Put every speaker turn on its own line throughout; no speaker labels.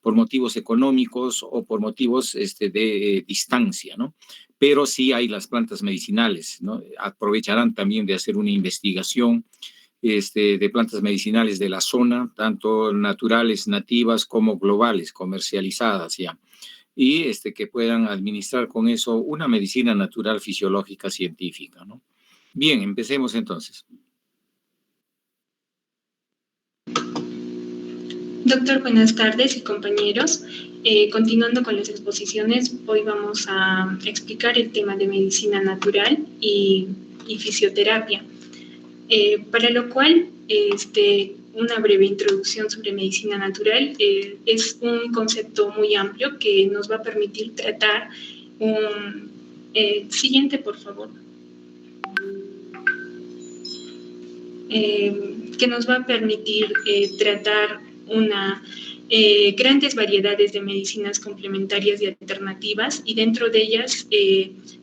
por motivos económicos o por motivos de distancia, ¿no? Pero sí hay las plantas medicinales, ¿no? Aprovecharán también de hacer una investigación de plantas medicinales de la zona, tanto naturales, nativas, como globales, comercializadas ya, y que puedan administrar con eso una medicina natural, fisiológica, científica, ¿no? Bien, empecemos entonces.
Doctor, buenas tardes y compañeros. Continuando con las exposiciones, hoy vamos a explicar el tema de medicina natural y fisioterapia, para lo cual una breve introducción sobre medicina natural. Es un concepto muy amplio que nos va a permitir tratar un... siguiente, por favor. Que nos va a permitir tratar grandes variedades de medicinas complementarias y alternativas, y dentro de ellas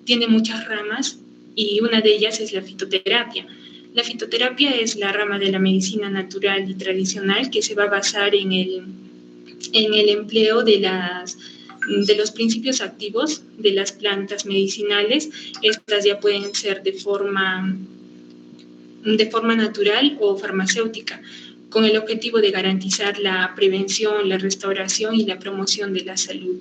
tiene muchas ramas, y una de ellas es la fitoterapia. La fitoterapia es la rama de la medicina natural y tradicional que se va a basar en el empleo de los principios activos de las plantas medicinales. Estas ya pueden ser de forma natural o farmacéutica, con el objetivo de garantizar la prevención, la restauración y la promoción de la salud.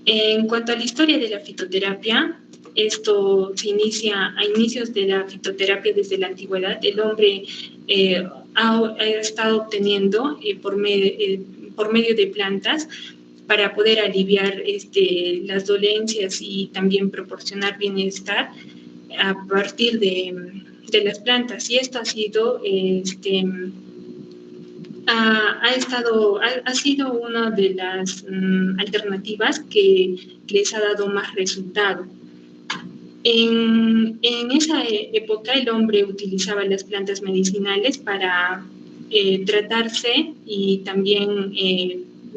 En cuanto a la historia de la fitoterapia, esto se inicia a inicios de la fitoterapia desde la antigüedad. El hombre ha estado obteniendo por medio de plantas para poder aliviar las dolencias y también proporcionar bienestar a partir de las plantas, y esto ha sido ha sido una de las alternativas que les ha dado más resultado. En esa época el hombre utilizaba las plantas medicinales para tratarse, y también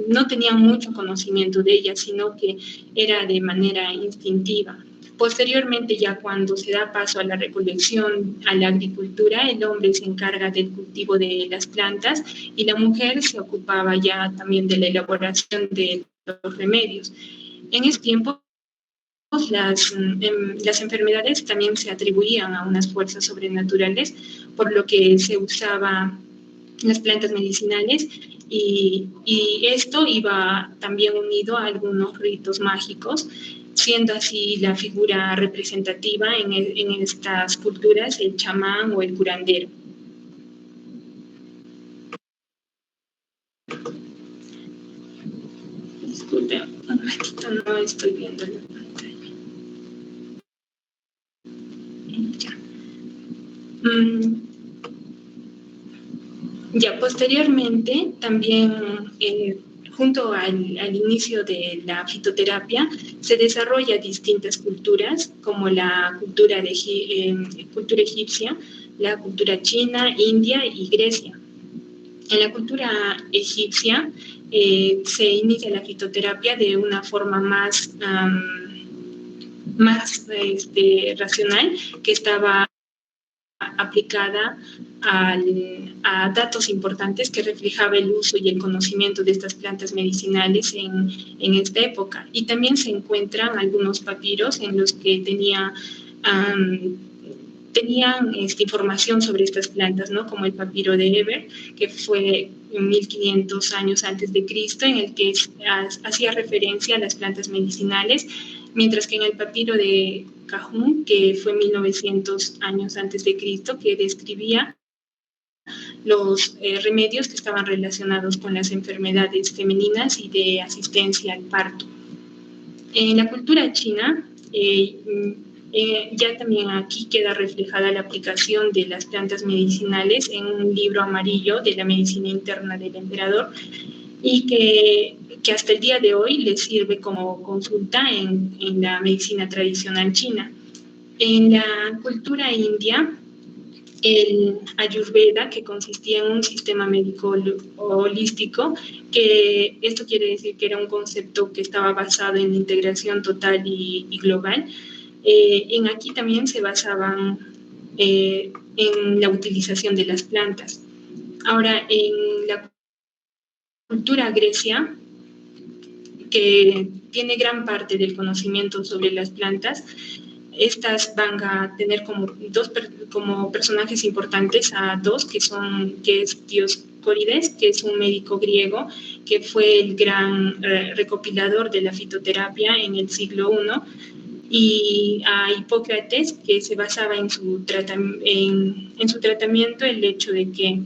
no tenía mucho conocimiento de ellas, sino que era de manera instintiva. Posteriormente, ya cuando se da paso a la recolección, a la agricultura, el hombre se encarga del cultivo de las plantas y la mujer se ocupaba ya también de la elaboración de los remedios. En ese tiempo, las enfermedades también se atribuían a unas fuerzas sobrenaturales, por lo que se usaba las plantas medicinales, y esto iba también unido a algunos ritos mágicos, siendo así la figura representativa en estas culturas el chamán o el curandero. Disculpe, un momentito, no estoy viendo la pantalla. Ya. Posteriormente, también junto al inicio de la fitoterapia, se desarrolla distintas culturas, como la cultura egipcia, la cultura china, India y Grecia. En la cultura egipcia se inicia la fitoterapia de una forma más racional, que estaba aplicada a datos importantes que reflejaba el uso y el conocimiento de estas plantas medicinales en esta época. Y también se encuentran algunos papiros en los que tenían información sobre estas plantas, ¿no? Como el papiro de Eber, que fue 1500 años antes de Cristo, en el que hacía referencia a las plantas medicinales, mientras que en el papiro de Cajún, que fue 1900 años antes de Cristo, que describía los remedios que estaban relacionados con las enfermedades femeninas y de asistencia al parto. En la cultura china, ya también aquí queda reflejada la aplicación de las plantas medicinales en un libro amarillo de la medicina interna del emperador, y que hasta el día de hoy le sirve como consulta en la medicina tradicional china. En la cultura india, el Ayurveda, que consistía en un sistema médico holístico, que esto quiere decir que era un concepto que estaba basado en integración total y global. En aquí también se basaban en la utilización de las plantas. Ahora, en la cultura grecia, que tiene gran parte del conocimiento sobre las plantas. Estas van a tener como personajes importantes a dos, que es Dioscórides, que es un médico griego, que fue el gran recopilador de la fitoterapia en el siglo I, y a Hipócrates, que se basaba en su tratamiento el hecho de que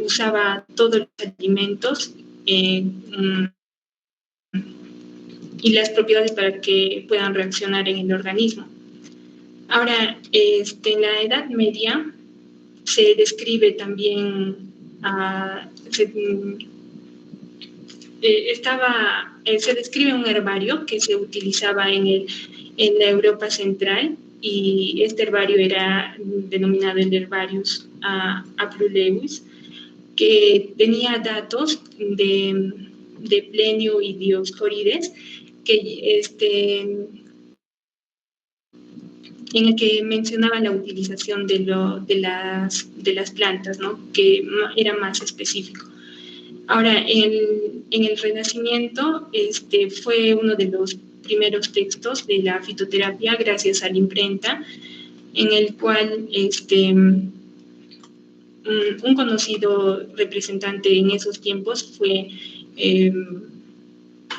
usaba todos los alimentos y las propiedades para que puedan reaccionar en el organismo. Ahora, en la Edad Media se describe también, se describe un herbario que se utilizaba en la Europa Central, y este herbario era denominado el Herbarius Apuleius, que tenía datos de Plinio y Dioscórides, en el que mencionaba la utilización de las plantas, ¿no?, que era más específico. Ahora, en el Renacimiento fue uno de los primeros textos de la fitoterapia gracias a la imprenta, en el cual un conocido representante en esos tiempos fue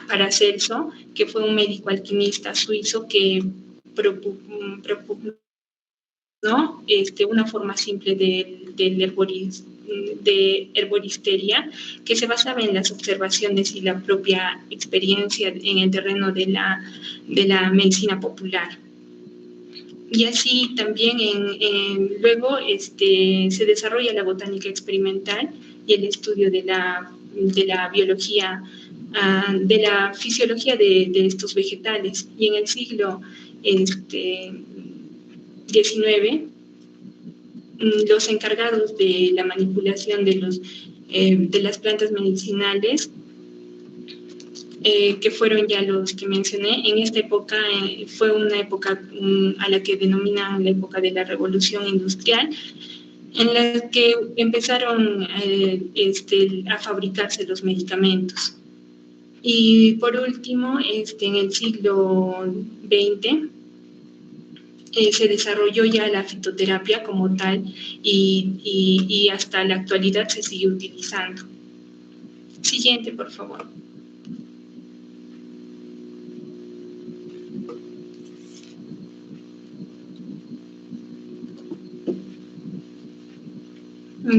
Paracelso, que fue un médico alquimista suizo que propugnó una forma simple de herboristería, que se basaba en las observaciones y la propia experiencia en el terreno de la medicina popular. Y así también luego se desarrolla la botánica experimental y el estudio de la biología, de la fisiología de estos vegetales. Y en el siglo XIX, los encargados de la manipulación de las plantas medicinales, que fueron ya los que mencioné, en esta época fue una época a la que denominan la época de la Revolución Industrial, en la que empezaron a fabricarse los medicamentos. Y por último, en el siglo XX, se desarrolló ya la fitoterapia como tal, y hasta la actualidad se sigue utilizando. Siguiente, por favor.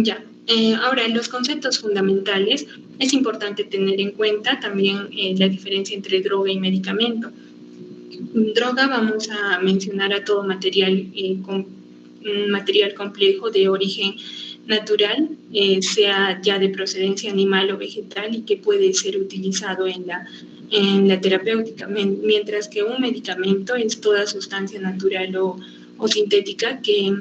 Ya. Ahora, en los conceptos fundamentales es importante tener en cuenta también la diferencia entre droga y medicamento. Droga vamos a mencionar a todo material complejo de origen natural, sea ya de procedencia animal o vegetal, y que puede ser utilizado en la terapéutica, mientras que un medicamento es toda sustancia natural o sintética que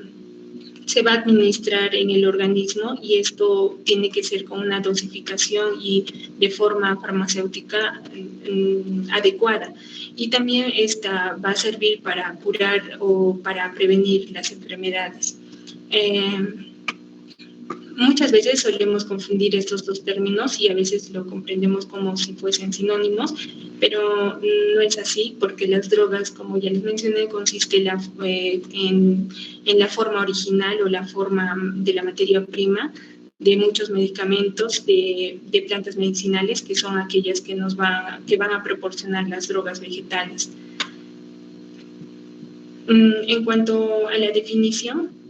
se va a administrar en el organismo, y esto tiene que ser con una dosificación y de forma farmacéutica adecuada. Y también esta va a servir para curar o para prevenir las enfermedades. Muchas veces solemos confundir estos dos términos y a veces lo comprendemos como si fuesen sinónimos, pero no es así, porque las drogas, como ya les mencioné, consiste en la forma original o la forma de la materia prima de muchos medicamentos de plantas medicinales, que son aquellas que van a proporcionar las drogas vegetales. En cuanto a la definición,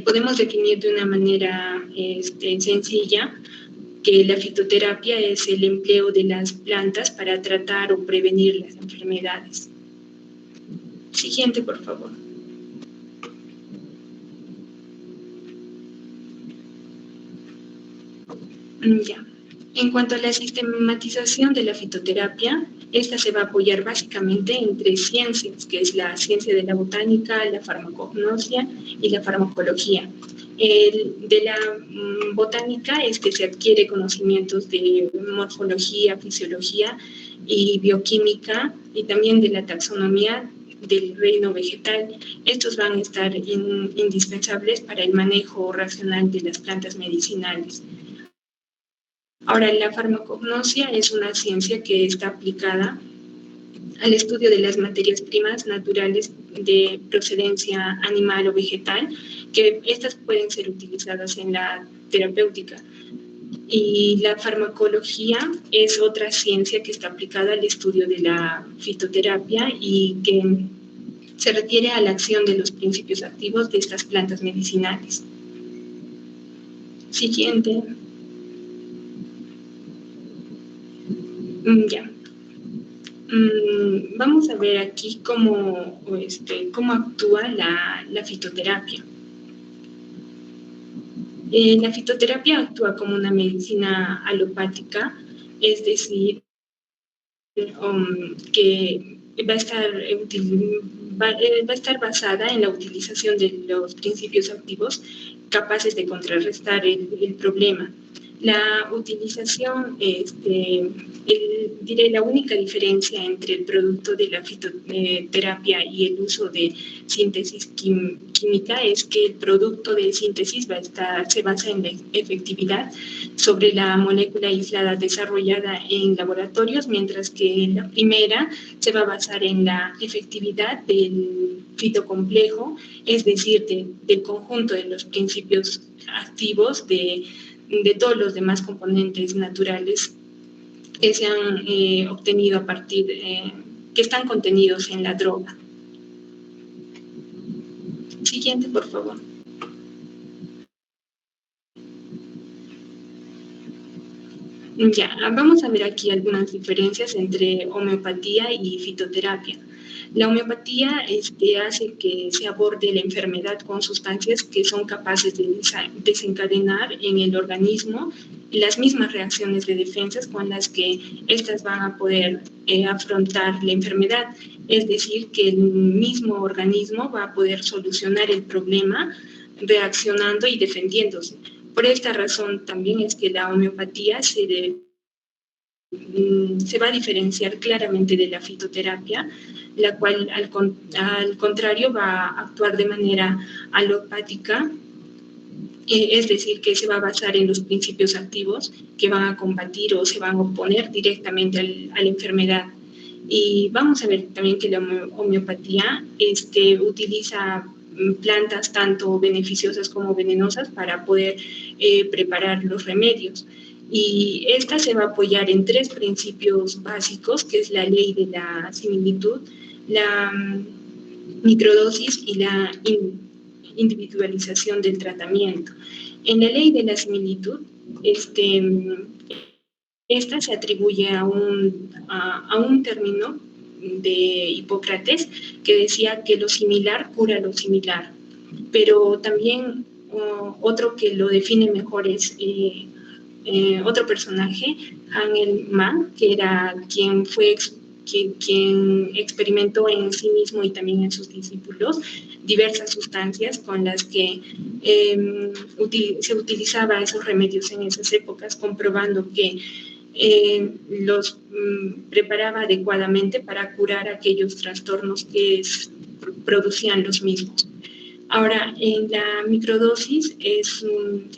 podemos definir de una manera sencilla que la fitoterapia es el empleo de las plantas para tratar o prevenir las enfermedades. Siguiente, por favor. Ya. En cuanto a la sistematización de la fitoterapia, esta se va a apoyar básicamente en tres ciencias, que es la ciencia de la botánica, la farmacognosia y la farmacología. De la botánica es que se adquiere conocimientos de morfología, fisiología y bioquímica, y también de la taxonomía del reino vegetal. Estos van a estar indispensables para el manejo racional de las plantas medicinales. Ahora, la farmacognosia es una ciencia que está aplicada al estudio de las materias primas naturales de procedencia animal o vegetal, que estas pueden ser utilizadas en la terapéutica. Y la farmacología es otra ciencia que está aplicada al estudio de la fitoterapia y que se refiere a la acción de los principios activos de estas plantas medicinales. Siguiente. Ya. Vamos a ver aquí cómo actúa la fitoterapia. La fitoterapia actúa como una medicina alopática, es decir, que va a estar basada en la utilización de los principios activos capaces de contrarrestar el problema. La utilización, diré, la única diferencia entre el producto de la fitoterapia y el uso de síntesis química es que el producto de síntesis se basa en la efectividad sobre la molécula aislada desarrollada en laboratorios, mientras que la primera se va a basar en la efectividad del fitocomplejo, es decir, del conjunto de los principios activos de todos los demás componentes naturales que se han obtenido a partir, que están contenidos en la droga. Siguiente, por favor. Ya, vamos a ver aquí algunas diferencias entre homeopatía y fitoterapia. La homeopatía hace que se aborde la enfermedad con sustancias que son capaces de desencadenar en el organismo las mismas reacciones de defensas con las que éstas van a poder afrontar la enfermedad. Es decir, que el mismo organismo va a poder solucionar el problema reaccionando y defendiéndose. Por esta razón también es que la homeopatía se va a diferenciar claramente de la fitoterapia, la cual al contrario va a actuar de manera alopática, es decir, que se va a basar en los principios activos que van a combatir o se van a oponer directamente a la enfermedad. Y vamos a ver también que la homeopatía utiliza plantas tanto beneficiosas como venenosas para poder preparar los remedios. Y esta se va a apoyar en tres principios básicos, que es la ley de la similitud, la microdosis y la individualización del tratamiento. En la ley de la similitud, esta se atribuye a un término de Hipócrates que decía que lo similar cura lo similar, pero también otro que lo define mejor es otro personaje, Hangel Ma, que era quien experimentó en sí mismo y también en sus discípulos diversas sustancias con las que se utilizaba esos remedios en esas épocas, comprobando que los preparaba adecuadamente para curar aquellos trastornos que producían los mismos. Ahora, en la microdosis,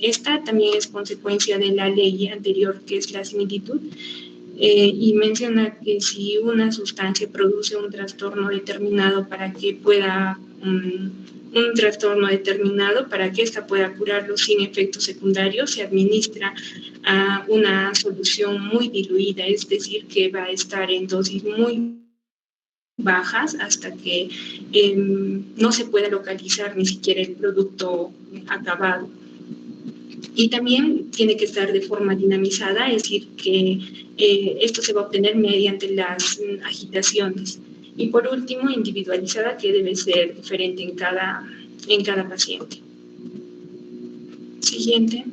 esta también es consecuencia de la ley anterior, que es la similitud, y menciona que si una sustancia produce un trastorno determinado para que pueda un trastorno determinado para que ésta pueda curarlo sin efectos secundarios, se administra a una solución muy diluida, es decir, que va a estar en dosis muy bajas hasta que no se pueda localizar ni siquiera el producto acabado. Y también tiene que estar de forma dinamizada, es decir, que esto se va a obtener mediante las agitaciones. Y por último, individualizada, que debe ser diferente en cada paciente. Siguiente.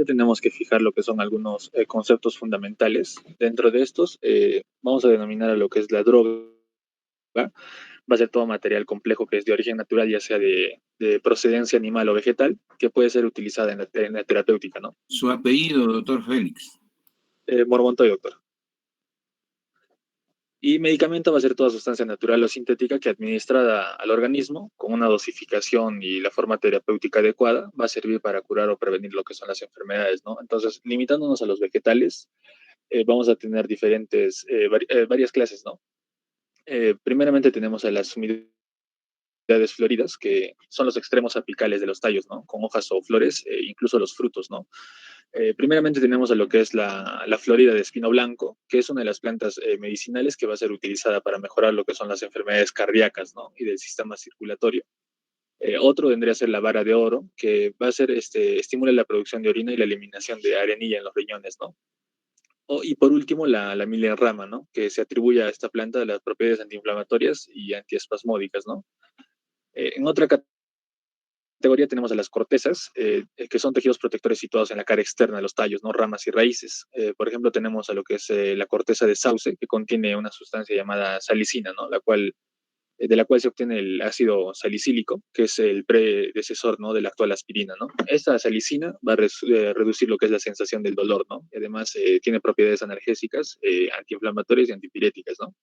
Tenemos que fijar lo que son algunos conceptos fundamentales. Dentro de estos, vamos a denominar a lo que es la droga. Va a ser todo material complejo que es de origen natural, ya sea de procedencia animal o vegetal, que puede ser utilizada en la terapéutica, ¿no?
Su apellido, doctor Félix.
Mormontoy, doctor. Y medicamento va a ser toda sustancia natural o sintética que administrada al organismo con una dosificación y la forma terapéutica adecuada va a servir para curar o prevenir lo que son las enfermedades, ¿no? Entonces, limitándonos a los vegetales, vamos a tener varias clases, ¿no? Primeramente tenemos a las unidades floridas, que son los extremos apicales de los tallos, ¿no? Con hojas o flores, incluso los frutos, ¿no? Primeramente tenemos a lo que es la florida de espino blanco, que es una de las plantas medicinales que va a ser utilizada para mejorar lo que son las enfermedades cardíacas, ¿no? Y del sistema circulatorio. Otro vendría a ser la vara de oro, que va a ser, estimula la producción de orina y la eliminación de arenilla en los riñones, ¿no? Y por último, la milia rama, ¿no? Que se atribuye a esta planta las propiedades antiinflamatorias y antiespasmódicas, ¿no? En otra categoría tenemos a las cortezas, que son tejidos protectores situados en la cara externa de los tallos, ¿no? Ramas y raíces. Por ejemplo, tenemos a lo que es la corteza de sauce, que contiene una sustancia llamada salicina, ¿no? De la cual se obtiene el ácido salicílico, que es el predecesor, ¿no? De la actual aspirina, ¿no? Esta salicina va a reducir lo que es la sensación del dolor, ¿no? Y además tiene propiedades analgésicas, antiinflamatorias y antipiréticas, ¿no?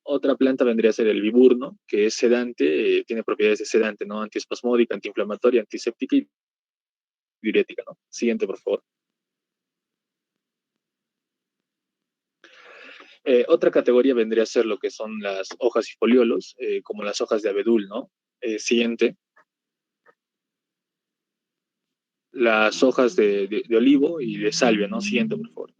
Otra planta vendría a ser el viburno, que es sedante, tiene propiedades de sedante, ¿no? Antiespasmódica, antiinflamatoria, antiséptica y diurética, ¿no? Siguiente, por favor. Otra categoría vendría a ser lo que son las hojas y foliolos, como las hojas de abedul, ¿no? Siguiente, las hojas de olivo y de salvia, ¿no? Siguiente, por favor.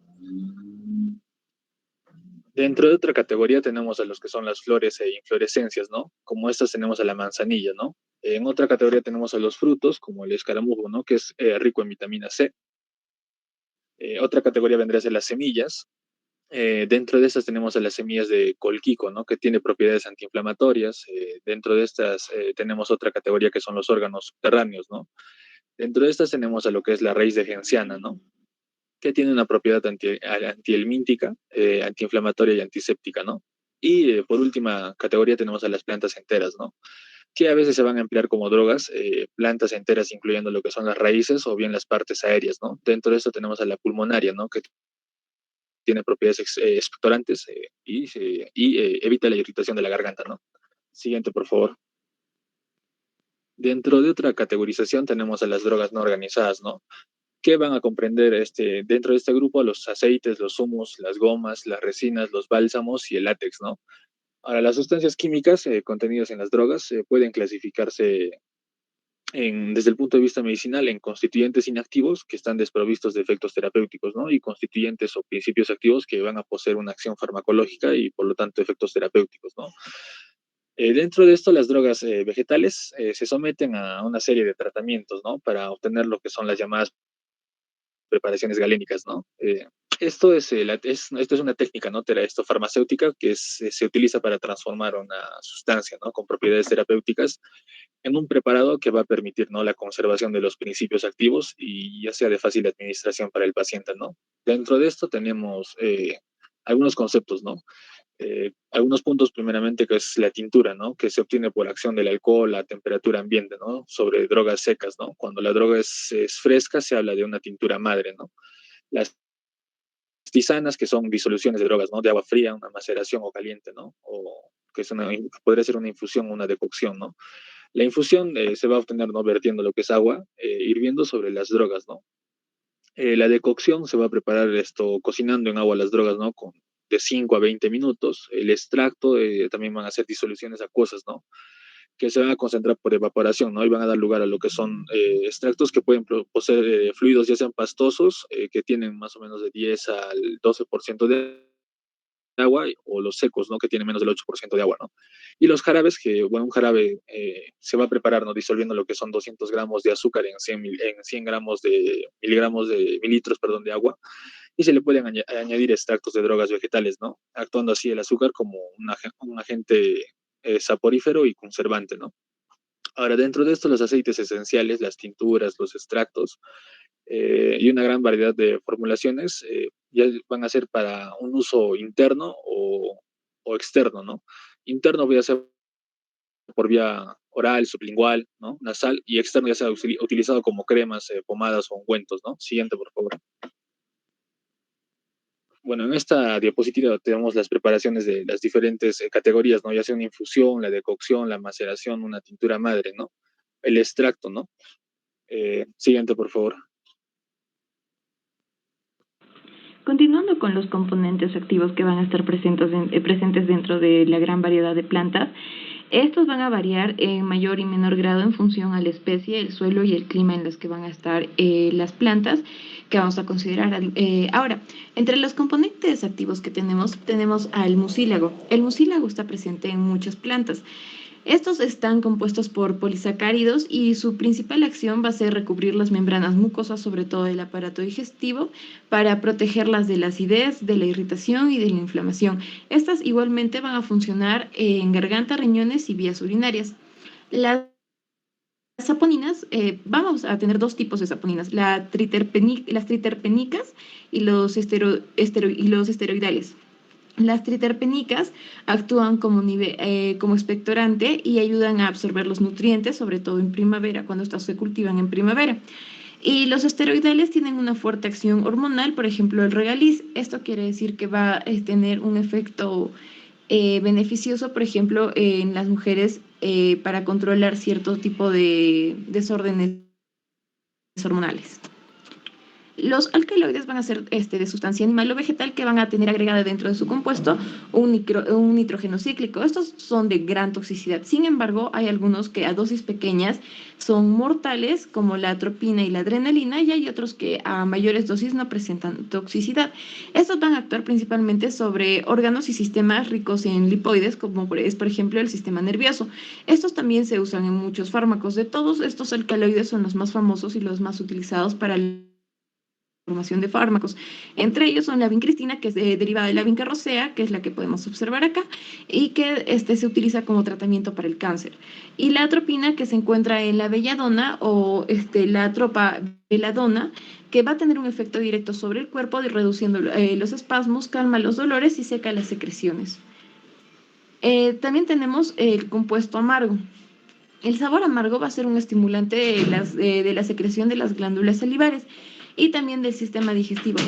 Dentro de otra categoría tenemos a los que son las flores e inflorescencias, ¿no? Como estas tenemos a la manzanilla, ¿no? En otra categoría tenemos a los frutos, como el escaramujo, ¿no? Que es rico en vitamina C. Otra categoría vendría a ser las semillas. Dentro de estas tenemos a las semillas de colquico, ¿no? Que tiene propiedades antiinflamatorias. Dentro de estas tenemos otra categoría que son los órganos subterráneos, ¿no? Dentro de estas tenemos a lo que es la raíz de genciana, ¿no? Que tiene una propiedad antihelmíntica, antiinflamatoria y antiséptica, ¿no? Y por última categoría tenemos a las plantas enteras, ¿no? Que a veces se van a emplear como drogas, plantas enteras incluyendo lo que son las raíces o bien las partes aéreas, ¿no? Dentro de esto tenemos a la pulmonaria, ¿no? Que tiene propiedades expectorantes y evita la irritación de la garganta, ¿no? Siguiente, por favor. Dentro de otra categorización tenemos a las drogas no organizadas, ¿no? Que van a comprender dentro de este grupo los aceites, los zumos, las gomas, las resinas, los bálsamos y el látex, ¿no? Ahora, las sustancias químicas contenidas en las drogas pueden clasificarse desde el punto de vista medicinal en constituyentes inactivos que están desprovistos de efectos terapéuticos, ¿no? Y constituyentes o principios activos que van a poseer una acción farmacológica y por lo tanto efectos terapéuticos, ¿no? Dentro de esto, las drogas vegetales se someten a una serie de tratamientos, ¿no? Para obtener lo que son las llamadas preparaciones galénicas, ¿no? Esto es una técnica, ¿no? Farmacéutica que se utiliza para transformar una sustancia, ¿no? Con propiedades terapéuticas en un preparado que va a permitir, ¿no? La conservación de los principios activos y ya sea de fácil administración para el paciente, ¿no? Dentro de esto tenemos algunos conceptos, ¿no? Algunos puntos, primeramente, que es la tintura, ¿no? Que se obtiene por acción del alcohol a temperatura ambiente, ¿no? Sobre drogas secas, ¿no? Cuando la droga es fresca, se habla de una tintura madre, ¿no? Las tisanas, que son disoluciones de drogas, ¿no? De agua fría, una maceración o caliente, ¿no? O que podría ser una infusión o una decocción, ¿no? La infusión se va a obtener, ¿no? Vertiendo lo que es agua, hirviendo sobre las drogas, ¿no? La decocción se va a preparar cocinando en agua las drogas, ¿no? De 5 a 20 minutos. El extracto también van a ser disoluciones acuosas, ¿no? Que se van a concentrar por evaporación, ¿no? Y van a dar lugar a lo que son extractos que pueden poseer fluidos, ya sean pastosos, que tienen más o menos de 10 al 12% de agua, o los secos, ¿no? Que tienen menos del 8% de agua, ¿no? Y los jarabes, que, bueno, un jarabe se va a preparar, ¿no? Disolviendo lo que son 200 gramos de azúcar en 100 gramos de mililitros, perdón, de agua, y se le pueden añadir extractos de drogas vegetales, ¿no? Actuando así el azúcar como un agente saporífero y conservante, ¿no? Ahora, dentro de esto, los aceites esenciales, las tinturas, los extractos y una gran variedad de formulaciones ya van a ser para un uso interno o externo, ¿no? Interno voy a ser por vía oral, sublingual, ¿no? Nasal, y externo ya sea utilizado como cremas, pomadas o ungüentos, ¿no? Siguiente, por favor. Bueno, en esta diapositiva tenemos las preparaciones de las diferentes categorías, ¿no? Ya sea una infusión, la decocción, la maceración, una tintura madre, ¿no? El extracto, ¿no? Siguiente, por favor.
Continuando con los componentes activos que van a estar presentes dentro de la gran variedad de plantas, estos van a variar en mayor y menor grado en función a la especie, el suelo y el clima en los que van a estar las plantas que vamos a considerar. Ahora, entre los componentes activos que tenemos al mucílago. El mucílago está presente en muchas plantas. Estos están compuestos por polisacáridos y su principal acción va a ser recubrir las membranas mucosas, sobre todo del aparato digestivo, para protegerlas de la acidez, de la irritación y de la inflamación. Estas igualmente van a funcionar en garganta, riñones y vías urinarias. Las saponinas, vamos a tener dos tipos de saponinas, las triterpenicas y los esteroidales. Las triterpenicas actúan como expectorante y ayudan a absorber los nutrientes, sobre todo en primavera, cuando estas se cultivan en primavera. Y los esteroidales tienen una fuerte acción hormonal, por ejemplo, el regaliz. Esto quiere decir que va a tener un efecto beneficioso, por ejemplo, en las mujeres para controlar cierto tipo de desórdenes hormonales. Los alcaloides van a ser de sustancia animal o vegetal que van a tener agregada dentro de su compuesto un nitrógeno cíclico. Estos son de gran toxicidad. Sin embargo, hay algunos que a dosis pequeñas son mortales, como la atropina y la adrenalina, y hay otros que a mayores dosis no presentan toxicidad. Estos van a actuar principalmente sobre órganos y sistemas ricos en lipoides, como es, por ejemplo, el sistema nervioso. Estos también se usan en muchos fármacos. De todos estos alcaloides son los más famosos y los más utilizados para formación de fármacos. Entre ellos son la vincristina, que es derivada de la vinca rosea, que es la que podemos observar acá, y que se utiliza como tratamiento para el cáncer. Y la atropina, que se encuentra en la belladona o la tropa beladona, que va a tener un efecto directo sobre el cuerpo, reduciendo los espasmos, calma los dolores y seca las secreciones. También tenemos el compuesto amargo. El sabor amargo va a ser un estimulante de la secreción de las glándulas salivares y también del sistema digestivo.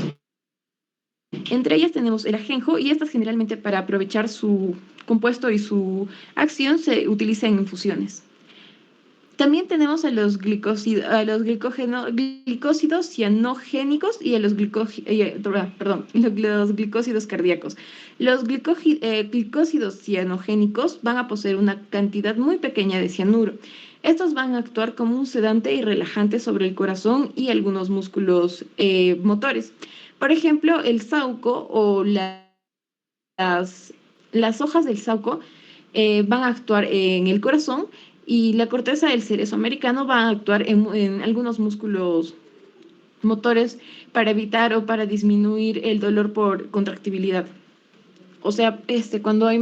Entre ellas tenemos el ajenjo, y estas generalmente, para aprovechar su compuesto y su acción, se utiliza en infusiones. También tenemos a los glicósidos cianogénicos y a los glicósidos cardíacos. Los glicósidos cianogénicos van a poseer una cantidad muy pequeña de cianuro. Estos van a actuar como un sedante y relajante sobre el corazón y algunos músculos motores. Por ejemplo, el sauco o las hojas del sauco van a actuar en el corazón, y la corteza del cerezo americano va a actuar en algunos músculos motores para evitar o para disminuir el dolor por contractibilidad. O sea, cuando hay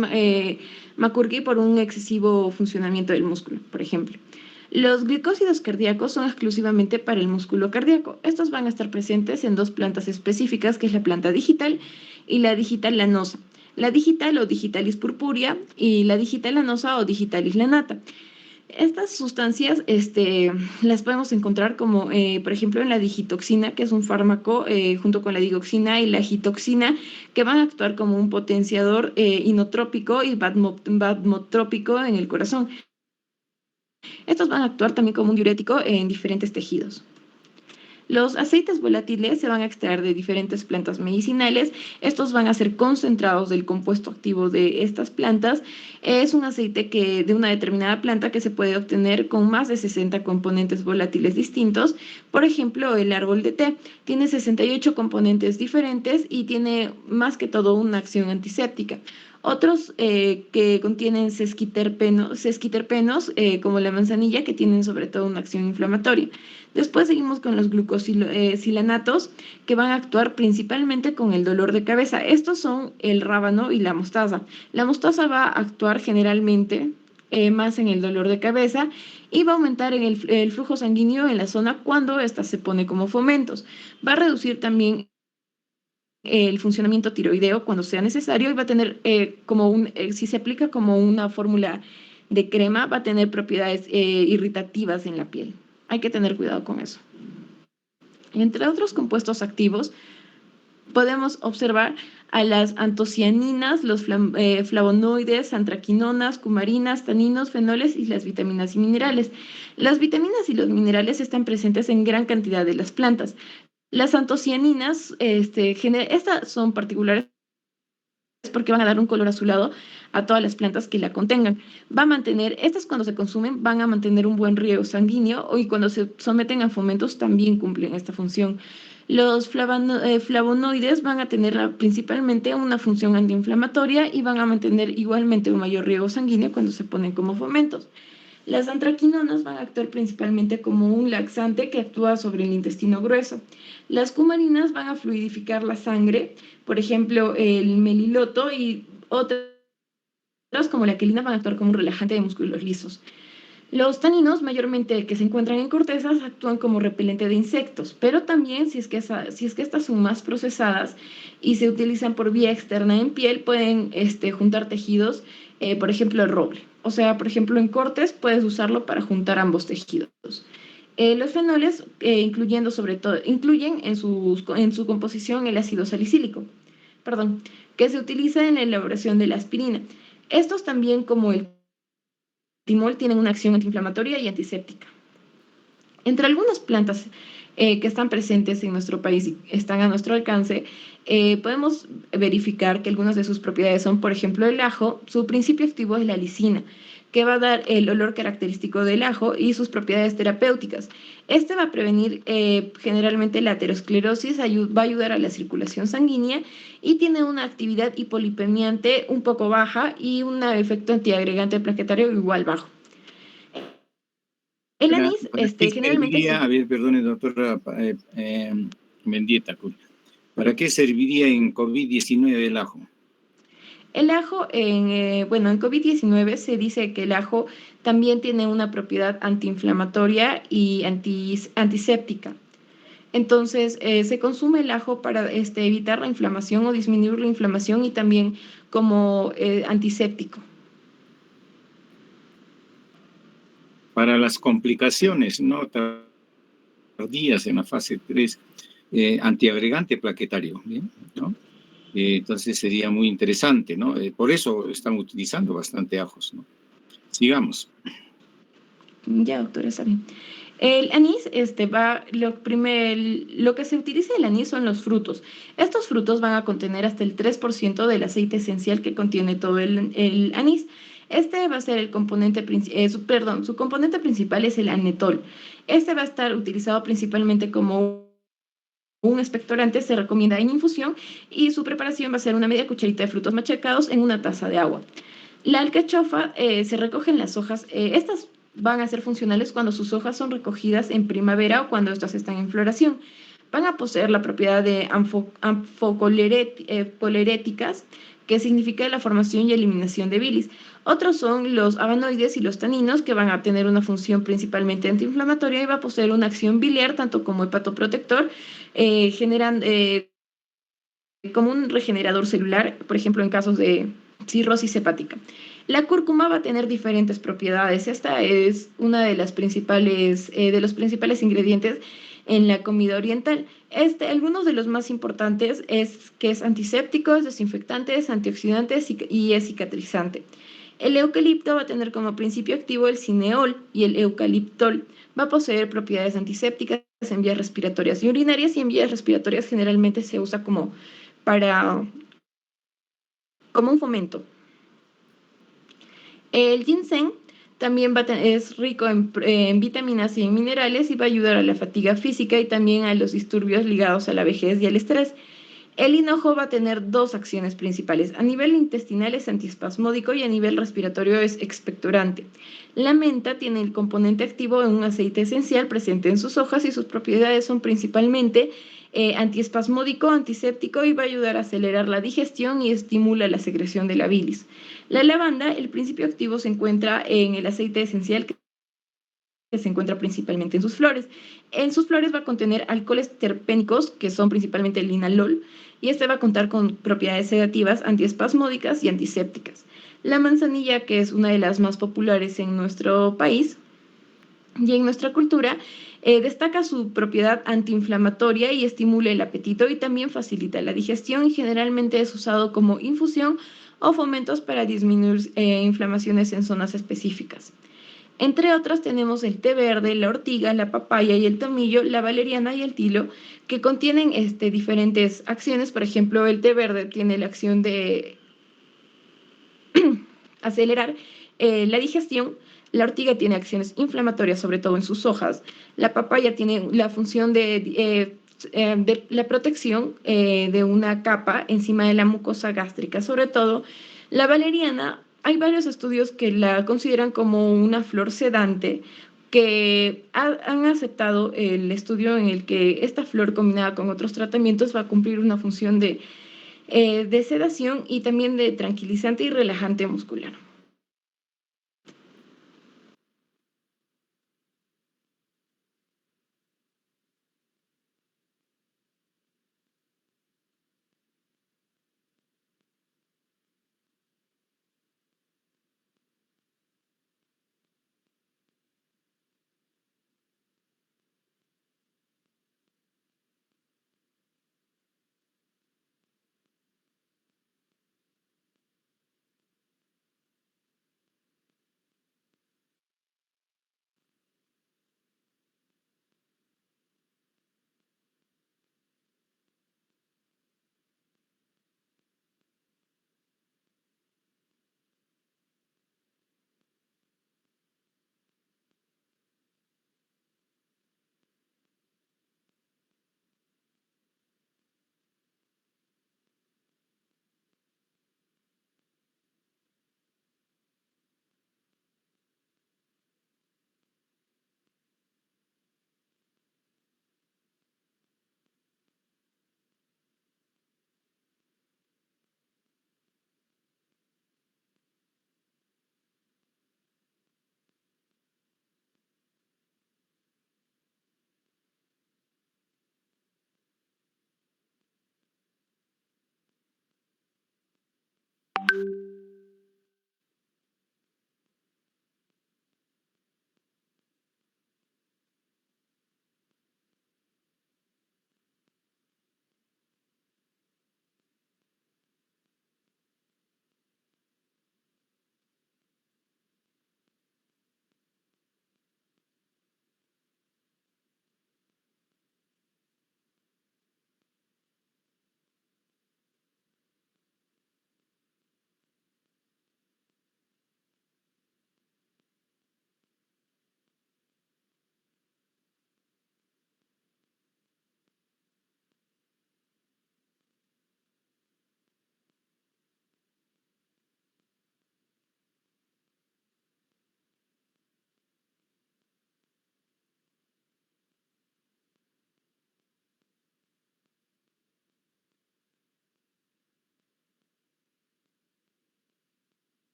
macurgui por un excesivo funcionamiento del músculo, por ejemplo. Los glicósidos cardíacos son exclusivamente para el músculo cardíaco. Estos van a estar presentes en dos plantas específicas, que es la planta digital y la digital lanosa. La digital o digitalis purpurea y la digital lanosa o digitalis lanata. Estas sustancias las podemos encontrar como, por ejemplo, en la digitoxina, que es un fármaco junto con la digoxina y la agitoxina, que van a actuar como un potenciador inotrópico y vasmotrópico en el corazón. Estos van a actuar también como un diurético en diferentes tejidos. Los aceites volátiles se van a extraer de diferentes plantas medicinales. Estos van a ser concentrados del compuesto activo de estas plantas. Es un aceite de una determinada planta que se puede obtener con más de 60 componentes volátiles distintos. Por ejemplo, el árbol de té tiene 68 componentes diferentes y tiene más que todo una acción antiséptica. Otros que contienen sesquiterpenos, como la manzanilla, que tienen sobre todo una acción inflamatoria. Después seguimos con los glucosilanatos, que van a actuar principalmente con el dolor de cabeza. Estos son el rábano y la mostaza. La mostaza va a actuar generalmente más en el dolor de cabeza y va a aumentar en el flujo sanguíneo en la zona cuando ésta se pone como fomentos. Va a reducir también el funcionamiento tiroideo cuando sea necesario, y va a tener si se aplica como una fórmula de crema, va a tener propiedades irritativas en la piel. Hay que tener cuidado con eso. Entre otros compuestos activos, podemos observar a las antocianinas, los flavonoides, antraquinonas, cumarinas, taninos, fenoles y las vitaminas y minerales. Las vitaminas y los minerales están presentes en gran cantidad de las plantas. Las antocianinas, estas son particulares porque van a dar un color azulado a todas las plantas que la contengan. Va a mantener, estas cuando se consumen van a mantener un buen riego sanguíneo y cuando se someten a fomentos también cumplen esta función. Los flavonoides van a tener principalmente una función antiinflamatoria y van a mantener igualmente un mayor riego sanguíneo cuando se ponen como fomentos. Las antraquinonas van a actuar principalmente como un laxante que actúa sobre el intestino grueso. Las cumarinas van a fluidificar la sangre, por ejemplo, el meliloto y otras como la quelina van a actuar como un relajante de músculos lisos. Los taninos, mayormente que se encuentran en cortezas, actúan como repelente de insectos, pero también si es que estas son más procesadas y se utilizan por vía externa en piel, pueden juntar tejidos, por ejemplo, el roble. O sea, por ejemplo, en cortes puedes usarlo para juntar ambos tejidos. Los fenoles, incluyen en su composición el ácido salicílico, que se utiliza en la elaboración de la aspirina. Estos también, como el timol, tienen una acción antiinflamatoria y antiséptica. Entre algunas plantas que están presentes en nuestro país y están a nuestro alcance, podemos verificar que algunas de sus propiedades son, por ejemplo, el ajo. Su principio activo es la lisina, que va a dar el olor característico del ajo y sus propiedades terapéuticas. Este va a prevenir generalmente la aterosclerosis, va a ayudar a la circulación sanguínea y tiene una actividad hipolipemiante un poco baja y un efecto antiagregante plaquetario igual bajo. El anís, generalmente...
A ver, perdone, doctora Mendieta, ¿para qué serviría en COVID-19 el ajo?
El ajo, en COVID-19 se dice que el ajo también tiene una propiedad antiinflamatoria y antiséptica. Entonces, se consume el ajo para evitar la inflamación o disminuir la inflamación y también como antiséptico.
Para las complicaciones no tardías en la fase 3, antiagregante plaquetario, ¿bien? ¿No? Entonces sería muy interesante, ¿no? Por eso están utilizando bastante ajos, ¿no? Sigamos.
Ya, doctora, está bien. El anís, lo que se utiliza el anís son los frutos. Estos frutos van a contener hasta el 3% del aceite esencial que contiene todo el anís. Este va a ser el componente su componente principal es el anetol. Este va a estar utilizado principalmente como un expectorante, se recomienda en infusión y su preparación va a ser una media cucharita de frutos machacados en una taza de agua. La alcachofa, se recogen las hojas, estas van a ser funcionales cuando sus hojas son recogidas en primavera o cuando estas están en floración. Van a poseer la propiedad de anfocoleréticas, que significa la formación y eliminación de bilis. Otros son los havanoides y los taninos, que van a tener una función principalmente antiinflamatoria y va a poseer una acción biliar, tanto como hepatoprotector, generan como un regenerador celular, por ejemplo, en casos de cirrosis hepática. La cúrcuma va a tener diferentes propiedades. Esta es una de los principales ingredientes en la comida oriental. Algunos de los más importantes es que es antiséptico, es desinfectante, es antioxidante y es cicatrizante. El eucalipto va a tener como principio activo el cineol y el eucaliptol. Va a poseer propiedades antisépticas en vías respiratorias y urinarias, y en vías respiratorias generalmente se usa como un fomento. El ginseng también es rico en vitaminas y en minerales y va a ayudar a la fatiga física y también a los disturbios ligados a la vejez y al estrés. El hinojo va a tener dos acciones principales. A nivel intestinal es antiespasmódico y a nivel respiratorio es expectorante. La menta tiene el componente activo en un aceite esencial presente en sus hojas y sus propiedades son principalmente antiespasmódico, antiséptico y va a ayudar a acelerar la digestión y estimula la secreción de la bilis. La lavanda, el principio activo se encuentra en el aceite esencial que se encuentra principalmente en sus flores. En sus flores va a contener alcoholes terpénicos, que son principalmente el linalol, y este va a contar con propiedades sedativas, antiespasmódicas y antisépticas. La manzanilla, que es una de las más populares en nuestro país y en nuestra cultura, Destaca su propiedad antiinflamatoria y estimula el apetito y también facilita la digestión y generalmente es usado como infusión o fomentos para disminuir inflamaciones en zonas específicas. Entre otras tenemos el té verde, la ortiga, la papaya y el tomillo, la valeriana y el tilo, que contienen diferentes acciones. Por ejemplo, el té verde tiene la acción de acelerar la digestión. La ortiga tiene acciones inflamatorias, sobre todo en sus hojas. La papaya tiene la función de la protección de una capa encima de la mucosa gástrica. Sobre todo, la valeriana, hay varios estudios que la consideran como una flor sedante, que han aceptado el estudio en el que esta flor combinada con otros tratamientos va a cumplir una función de sedación y también de tranquilizante y relajante muscular.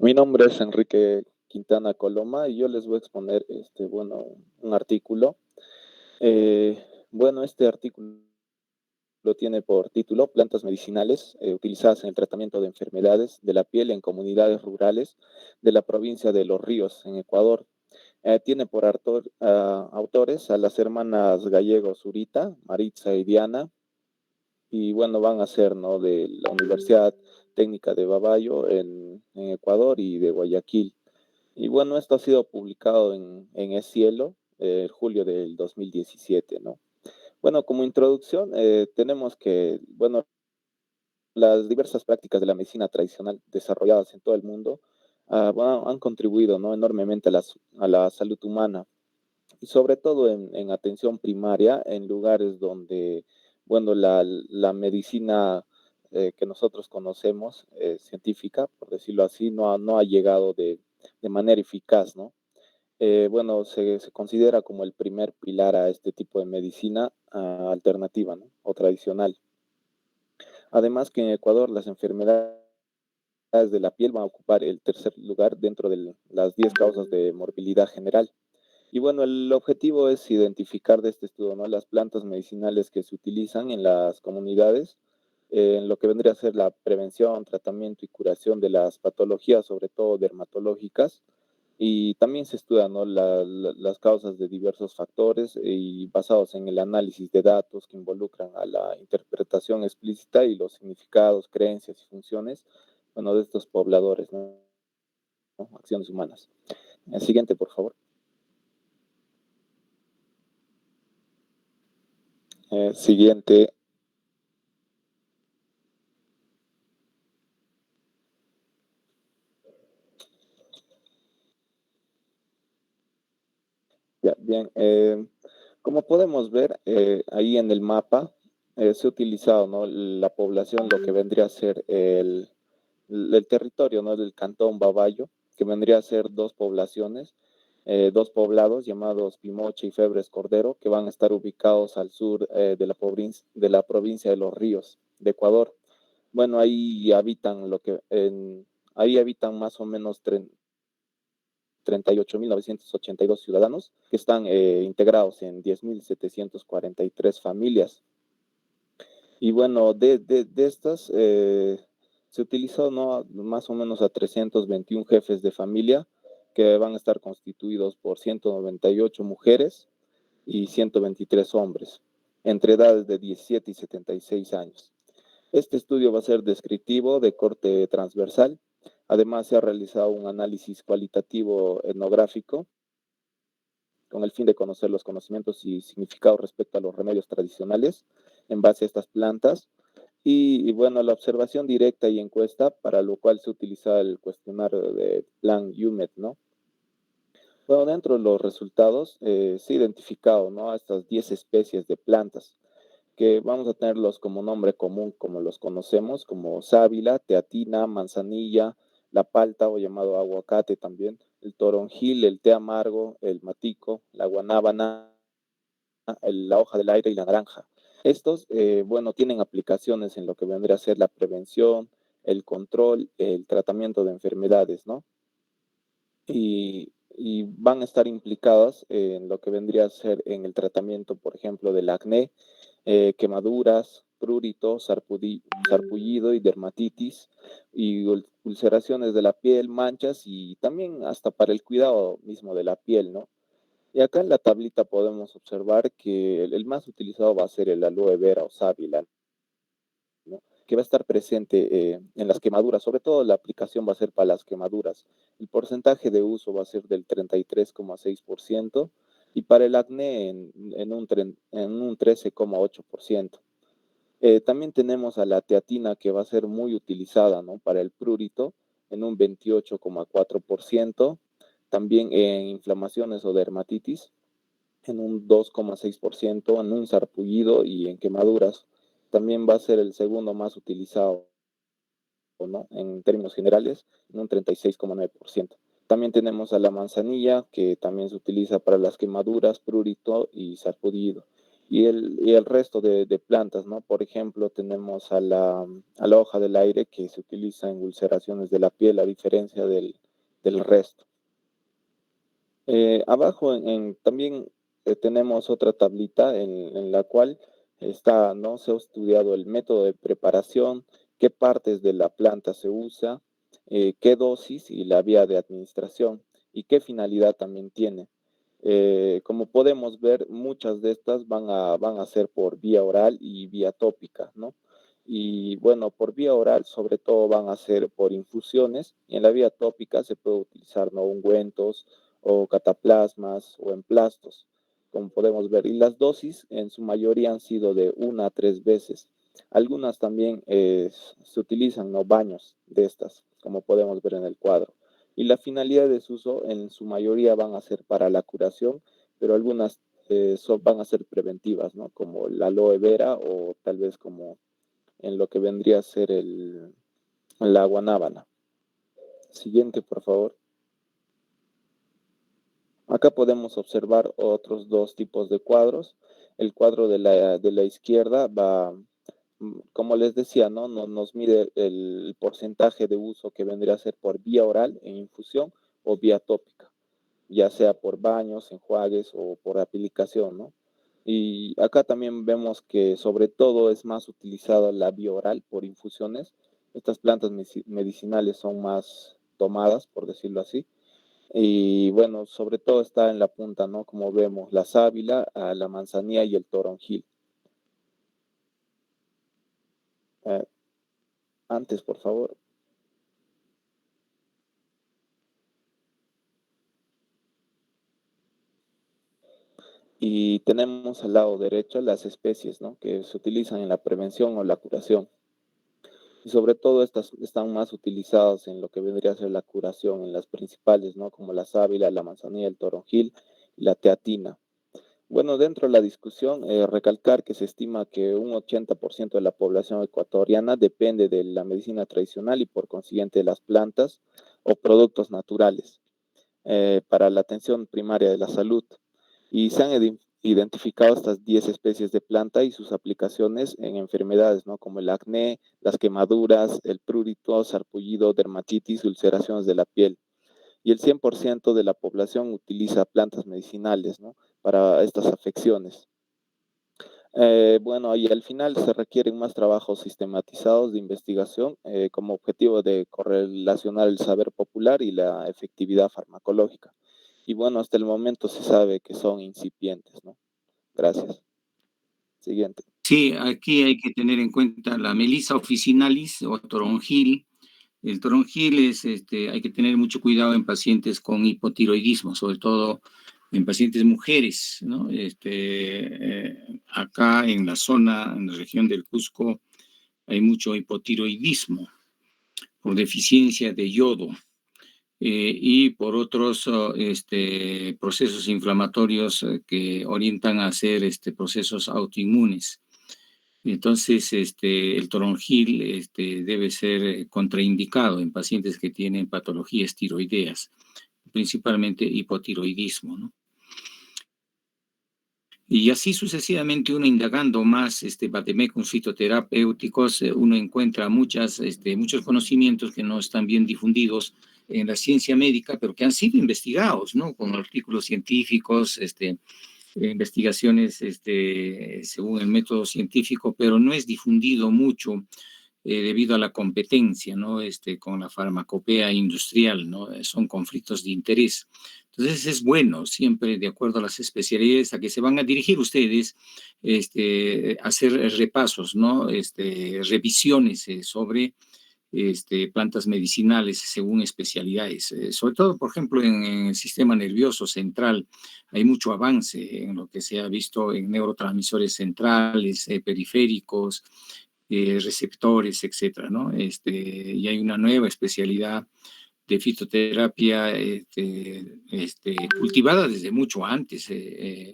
Mi nombre es Enrique Quintana Coloma y yo les voy a exponer un artículo. Este artículo lo tiene por título Plantas medicinales utilizadas en el tratamiento de enfermedades de la piel en comunidades rurales de la provincia de Los Ríos, en Ecuador. Tiene por autores a las hermanas gallegos Zurita, Maritza y Diana, y bueno, van a ser, ¿no?, de la Universidad Técnica de Babayo en Ecuador y de Guayaquil. Y bueno, esto ha sido publicado en El Cielo, julio del 2017, ¿no? Bueno, como introducción, tenemos que, bueno, las diversas prácticas de la medicina tradicional desarrolladas en todo el mundo han contribuido, ¿no?, enormemente a la salud humana, y sobre todo en atención primaria, en lugares donde, bueno, la medicina que nosotros conocemos, científica, por decirlo así, no ha llegado de manera eficaz, ¿no? Bueno, se considera como el primer pilar a este tipo de medicina alternativa, ¿no?, o tradicional. Además que en Ecuador las enfermedades de la piel van a ocupar el tercer lugar dentro de las 10 causas de morbilidad general. Y bueno, el objetivo es identificar de este estudio, ¿no?, las plantas medicinales que se utilizan en las comunidades, en lo que vendría a ser la prevención, tratamiento y curación de las patologías, sobre todo dermatológicas. Y también se estudian, ¿no?, las causas de diversos factores y basados en el análisis de datos que involucran a la interpretación explícita y los significados, creencias y funciones, bueno, de estos pobladores, ¿no? Acciones humanas. El siguiente, por favor. Siguiente. Ya, bien. Como podemos ver ahí en el mapa, se ha utilizado, ¿no?, la población, lo que vendría a ser el territorio, ¿no?, del cantón Babayo, que vendría a ser dos poblaciones, dos poblados llamados Pimoche y Febres Cordero, que van a estar ubicados al sur de la provincia de Los Ríos, de Ecuador. Bueno, ahí habitan más o menos 38.982 ciudadanos que están integrados en 10.743 familias. Y bueno, de estas se utilizó, ¿no?, más o menos a 321 jefes de familia que van a estar constituidos por 198 mujeres y 123 hombres, entre edades de 17 y 76 años. Este estudio va a ser descriptivo, de corte transversal. Además, se ha realizado un análisis cualitativo etnográfico con el fin de conocer los conocimientos y significados respecto a los remedios tradicionales en base a estas plantas. Y bueno, la observación directa y encuesta, para lo cual se utiliza el cuestionario de Plan UMED, ¿no? Bueno, dentro de los resultados se ha identificado, ¿no?, a estas 10 especies de plantas que vamos a tenerlos como nombre común, como los conocemos, como sábila, teatina, manzanilla, la palta o llamado aguacate también, el toronjil, el té amargo, el matico, la guanábana, la hoja del aire y la naranja. Estos, bueno, tienen aplicaciones en lo que vendría a ser la prevención, el control, el tratamiento de enfermedades, ¿no? Y van a estar implicadas en lo que vendría a ser en el tratamiento, por ejemplo, del acné, quemaduras, prurito, sarpullido y dermatitis, y ulceraciones de la piel, manchas y también hasta para el cuidado mismo de la piel, ¿no? Y acá en la tablita podemos observar que el más utilizado va a ser el aloe vera o sábila, ¿no?, que va a estar presente en las quemaduras. Sobre todo la aplicación va a ser para las quemaduras. El porcentaje de uso va a ser del 33,6% y para el acné en un 13,8%. También tenemos a la teatina, que va a ser muy utilizada, ¿no?, para el prurito en un 28,4%, también en inflamaciones o dermatitis en un 2,6%, en un sarpullido y en quemaduras. También va a ser el segundo más utilizado, ¿no?, en términos generales, en un 36,9%. También tenemos a la manzanilla, que también se utiliza para las quemaduras, prurito y sarpullido.
y el resto de plantas, ¿no? Por ejemplo, tenemos a la hoja del aire que se utiliza en ulceraciones de la piel, a diferencia del resto. Abajo también tenemos otra tablita en la cual está, ¿no? Se ha estudiado el método de preparación, qué partes de la planta se usa, qué dosis y la vía de administración y qué finalidad también tiene. Como podemos ver, muchas de estas van a ser por vía oral y vía tópica, ¿no? Y bueno, por vía oral sobre todo van a ser por infusiones, y en la vía tópica se puede utilizar, ¿no? Ungüentos o cataplasmas o emplastos, como podemos ver. Y las dosis en su mayoría han sido de 1 a 3 veces. Algunas también se utilizan, ¿no? Baños de estas, como podemos ver en el cuadro. Y la finalidad de su uso en su mayoría van a ser para la curación, pero algunas van a ser preventivas, ¿no? Como la aloe vera o tal vez como en lo que vendría a ser la guanábana. Siguiente, por favor. Acá podemos observar otros dos tipos de cuadros. El cuadro de la izquierda va, como les decía, ¿no? Nos mide el porcentaje de uso que vendría a ser por vía oral en infusión o vía tópica, ya sea por baños, enjuagues o por aplicación, ¿no? Y acá también vemos que sobre todo es más utilizada la vía oral por infusiones. Estas plantas medicinales son más tomadas, por decirlo así. Y bueno, sobre todo está en la punta, ¿no? Como vemos, la sábila, la manzanilla y el toronjil. Antes, por favor. Y tenemos al lado derecho las especies, ¿no? Que se utilizan en la prevención o la curación. Y sobre todo estas están más utilizadas en lo que vendría a ser la curación, en las principales, ¿no? Como la sábila, la manzanilla, el toronjil y la teatina. Bueno, dentro de la discusión, recalcar que se estima que un 80% de la población ecuatoriana depende de la medicina tradicional y por consiguiente de las plantas o productos naturales para la atención primaria de la salud. Y se han identificado estas 10 especies de planta y sus aplicaciones en enfermedades, ¿no? Como el acné, las quemaduras, el prurito, sarpullido, dermatitis, ulceraciones de la piel. Y el 100% de la población utiliza plantas medicinales, ¿no? Para estas afecciones. Bueno, y al final se requieren más trabajos sistematizados de investigación como objetivo de correlacionar el saber popular y la efectividad farmacológica. Y bueno, hasta el momento se sabe que son incipientes, ¿no? Gracias. Siguiente.
Sí, aquí hay que tener en cuenta la Melissa officinalis o toronjil. El toronjil hay que tener mucho cuidado en pacientes con hipotiroidismo, sobre todo en pacientes mujeres, ¿no? Acá en la zona, en la región del Cusco, hay mucho hipotiroidismo por deficiencia de yodo y por otros procesos inflamatorios que orientan a hacer procesos autoinmunes. Entonces, el toronjil debe ser contraindicado en pacientes que tienen patologías tiroideas, principalmente hipotiroidismo, ¿no? Y así sucesivamente uno indagando más vademecums fitoterapéuticos, uno encuentra muchos conocimientos que no están bien difundidos en la ciencia médica, pero que han sido investigados, ¿no? Con artículos científicos, investigaciones según el método científico, pero no es difundido mucho debido a la competencia, ¿no? Con la farmacopea industrial, ¿no? Son conflictos de interés. Entonces es bueno, siempre de acuerdo a las especialidades a que se van a dirigir ustedes, hacer repasos, ¿no? Revisiones sobre plantas medicinales según especialidades. Sobre todo, por ejemplo, en el sistema nervioso central hay mucho avance en lo que se ha visto en neurotransmisores centrales, periféricos, receptores, etcétera, ¿no? Y hay una nueva especialidad de fitoterapia cultivada desde mucho antes,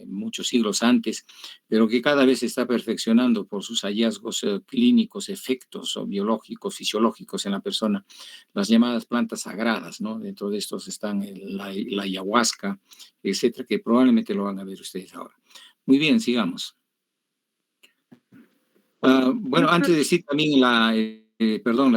muchos siglos antes, pero que cada vez se está perfeccionando por sus hallazgos clínicos, efectos o biológicos, fisiológicos en la persona, las llamadas plantas sagradas, ¿no? Dentro de estos están la ayahuasca, etcétera, que probablemente lo van a ver ustedes ahora. Muy bien, sigamos. Bueno, antes de decir también la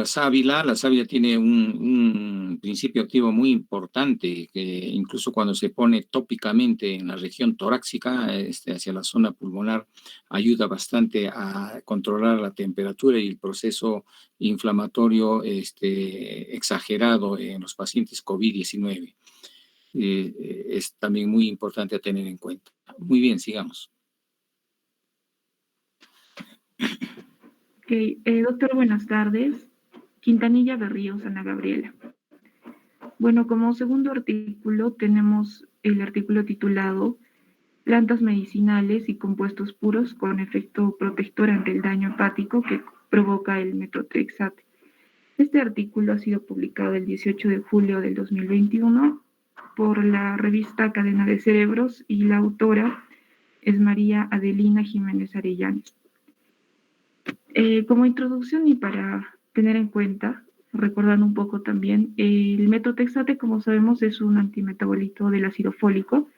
sábila tiene un principio activo muy importante que incluso cuando se pone tópicamente en la región torácica, hacia la zona pulmonar, ayuda bastante a controlar la temperatura y el proceso inflamatorio exagerado en los pacientes COVID-19. Es también muy importante a tener en cuenta. Muy bien, sigamos.
Doctor, buenas tardes. Quintanilla Berríos, Ana Gabriela. Bueno, como segundo artículo tenemos el artículo titulado Plantas medicinales y compuestos puros con efecto protector ante el daño hepático que provoca el metotrexate. Este artículo ha sido publicado el 18 de julio del 2021 por la revista Cadena de Cerebros y la autora es María Adelina Jiménez Arellanes. Como introducción y para tener en cuenta, recordando un poco también, el metotrexate, como sabemos, es un antimetabolito del ácido fólico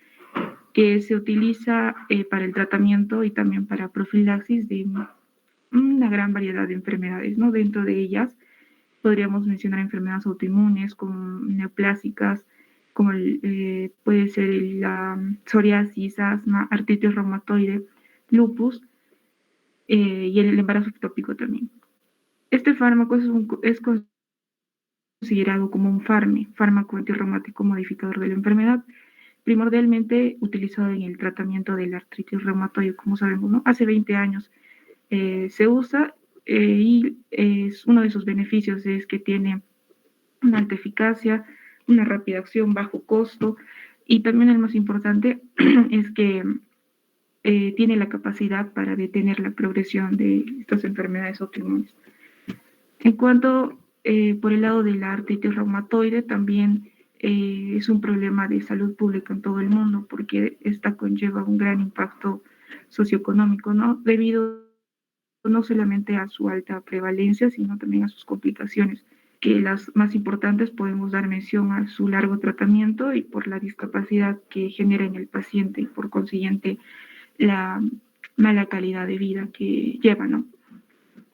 que se utiliza para el tratamiento y también para profilaxis de una gran variedad de enfermedades, ¿no? Dentro de ellas podríamos mencionar enfermedades autoinmunes como neoplásicas, como puede ser la psoriasis, asma, artritis reumatoide, lupus, y el embarazo ectópico también. Este fármaco es considerado como un fármaco antirreumático modificador de la enfermedad, primordialmente utilizado en el tratamiento de la artritis reumatoide, como sabemos, ¿no? Hace 20 años se usa y uno de sus beneficios es que tiene una alta eficacia, una rápida acción, bajo costo, y también el más importante es que tiene la capacidad para detener la progresión de estas enfermedades autoinmunes. En cuanto por el lado de la artritis reumatoide, también es un problema de salud pública en todo el mundo porque esta conlleva un gran impacto socioeconómico, ¿no? Debido no solamente a su alta prevalencia, sino también a sus complicaciones, que las más importantes podemos dar mención a su largo tratamiento y por la discapacidad que genera en el paciente y por consiguiente la mala calidad de vida que lleva, ¿no?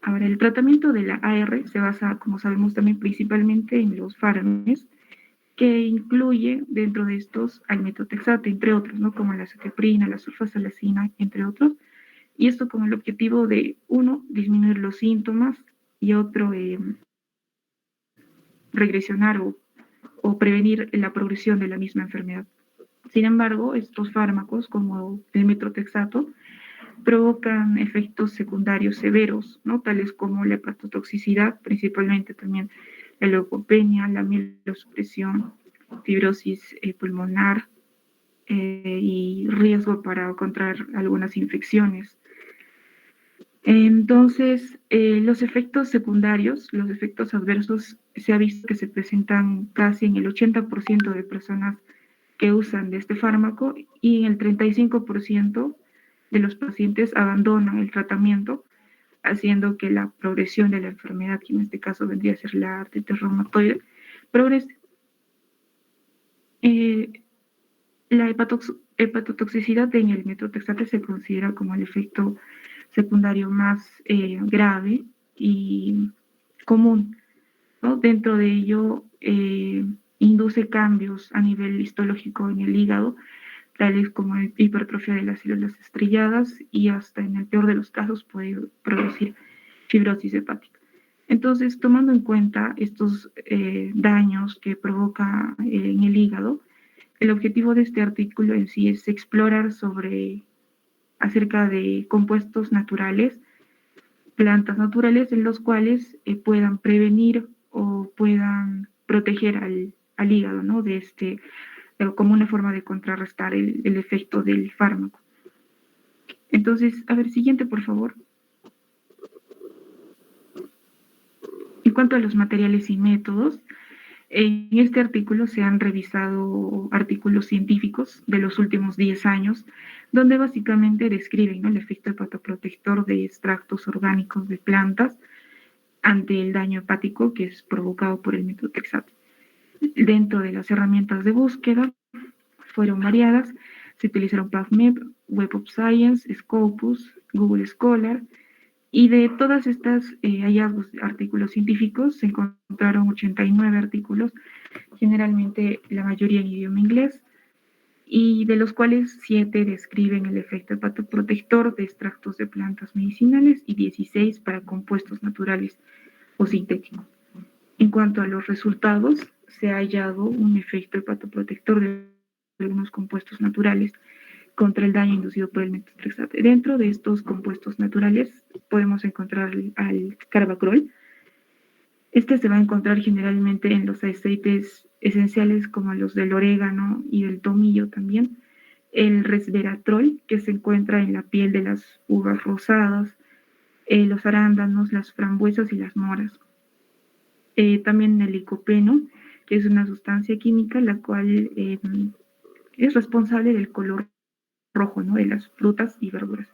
Ahora, el tratamiento de la AR se basa, como sabemos también, principalmente en los fármacos, que incluye dentro de estos al metotrexate, entre otros, ¿no? Como la cetirizina, la sulfasalazina, entre otros, y esto con el objetivo de, uno, disminuir los síntomas y otro, regresionar o prevenir la progresión de la misma enfermedad. Sin embargo, estos fármacos, como el metotrexato, provocan efectos secundarios severos, ¿no? Tales como la hepatotoxicidad, principalmente también la leucopenia, la mielosupresión, fibrosis pulmonar y riesgo para contraer algunas infecciones. Entonces, los efectos secundarios, los efectos adversos, se ha visto que se presentan casi en el 80% de personas que usan de este fármaco y en el 35% de los pacientes abandonan el tratamiento, haciendo que la progresión de la enfermedad, que en este caso vendría a ser la artritis reumatoide, progrese. La hepatotoxicidad en el metotrexate se considera como el efecto secundario más grave y común, ¿no? Dentro de ello, induce cambios a nivel histológico en el hígado, tales como hipertrofia de las células estrelladas y hasta en el peor de los casos puede producir fibrosis hepática. Entonces, tomando en cuenta estos daños que provoca en el hígado, el objetivo de este artículo en sí es explorar acerca de compuestos naturales, plantas naturales en los cuales puedan prevenir o puedan proteger al hígado, ¿no? De como una forma de contrarrestar el efecto del fármaco. Entonces, a ver, siguiente, por favor. En cuanto a los materiales y métodos, en este artículo se han revisado artículos científicos de los últimos 10 años, donde básicamente describen, ¿no?, el efecto hepatoprotector de extractos orgánicos de plantas ante el daño hepático que es provocado por el metotrexate. Dentro de las herramientas de búsqueda fueron variadas, se utilizaron PubMed, Web of Science, Scopus, Google Scholar Y de todas estas hallazgos de artículos científicos se encontraron 89 artículos, generalmente la mayoría en idioma inglés, y de los cuales 7 describen el efecto hepatoprotector de extractos de plantas medicinales y 16 para compuestos naturales o sintéticos. En cuanto a los resultados, se ha hallado un efecto hepatoprotector de algunos compuestos naturales contra el daño inducido por el metotrexate. Dentro de estos compuestos naturales podemos encontrar al carbacrol. Este se va a encontrar generalmente en los aceites esenciales como los del orégano y del tomillo también. El resveratrol, que se encuentra en la piel de las uvas rosadas, los arándanos, las frambuesas y las moras. También el licopeno, que es una sustancia química la cual es responsable del color rojo, ¿no?, de las frutas y verduras.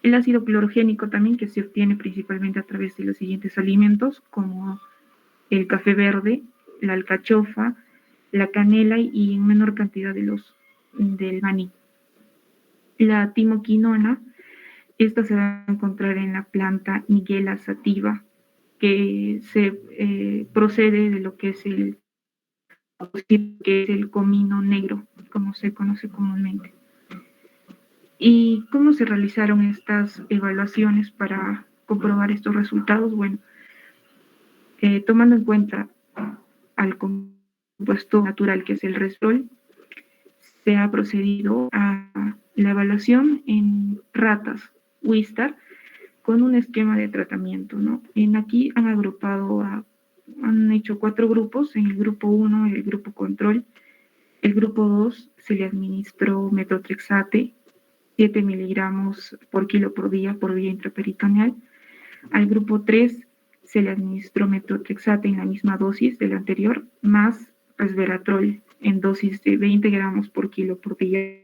El ácido clorogénico también, que se obtiene principalmente a través de los siguientes alimentos, como el café verde, la alcachofa, la canela y en menor cantidad del maní. La timoquinona, esta se va a encontrar en la planta Nigella sativa, que se procede de lo que es el comino negro, como se conoce comúnmente. ¿Y cómo se realizaron estas evaluaciones para comprobar estos resultados? Bueno, tomando en cuenta al compuesto natural que es el resveratrol, se ha procedido a la evaluación en ratas Wistar con un esquema de tratamiento, ¿no? Aquí han hecho 4 grupos. En el grupo 1, el grupo control. El grupo 2 se le administró metotrexate, 7 miligramos por kilo por día por vía intraperitoneal. Al grupo 3 se le administró metotrexate en la misma dosis del anterior, más resveratrol en dosis de 20 gramos por kilo por día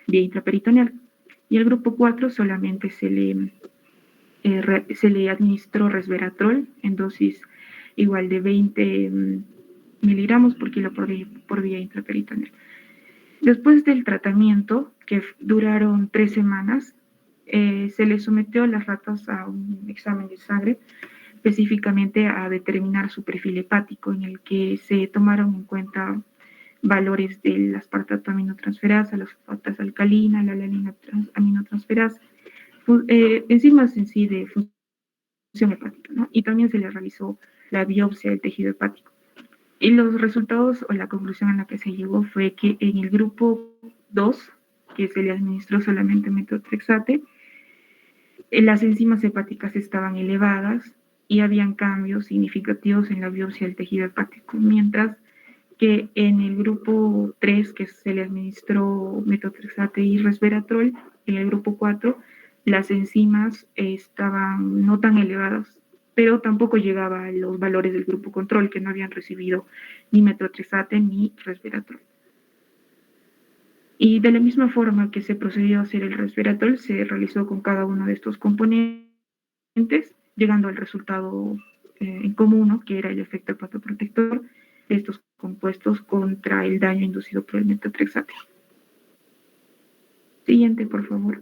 vía intraperitoneal. Y el grupo 4 solamente se le administró resveratrol en dosis igual de 20 miligramos por kilo por vía intraperitoneal. Después del tratamiento, que duraron 3 semanas, se le sometió a las ratas a un examen de sangre, específicamente a determinar su perfil hepático, en el que se tomaron en cuenta valores del aspartato aminotransferasa, la fosfatasa alcalina, la alanina aminotransferasa, enzimas en sí de función hepática, ¿no? Y también se le realizó la biopsia del tejido hepático. Y los resultados o la conclusión a la que se llegó fue que en el grupo 2, que se le administró solamente metotrexate, las enzimas hepáticas estaban elevadas y habían cambios significativos en la biopsia del tejido hepático, mientras que en el grupo 3, que se le administró metotrexate y resveratrol, en el grupo 4, las enzimas estaban no tan elevadas, pero tampoco llegaba a los valores del grupo control, que no habían recibido ni metotrexate ni resveratrol. Y de la misma forma que se procedió a hacer el resveratrol, se realizó con cada uno de estos componentes, llegando al resultado en común, ¿no?, que era el efecto hepatoprotector de estos compuestos contra el daño inducido por el metotrexate. Siguiente, por favor.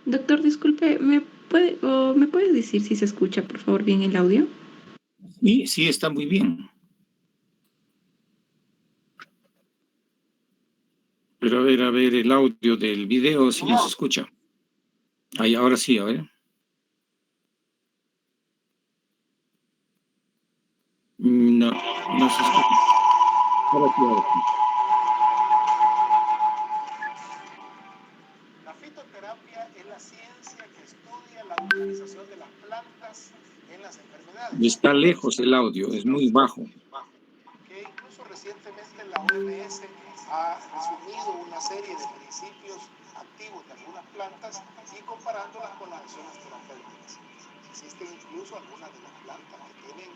Doctor, disculpe, ¿me puede decir si se escucha, por favor, bien el audio?
Y sí, está muy bien. Pero a ver el audio del video, si no se escucha. Ahí, ahora sí, a ver. No, no se escucha. Ahora sí, ahora sí.
La fitoterapia es la ciencia que estudia la utilización de las plantas en las enfermedades.
Está lejos el audio, es muy bajo.
Que incluso recientemente la OMS ha resumido una serie de principios activos de algunas plantas y comparándolas con las acciones terapéuticas. Existen incluso algunas de las plantas que tienen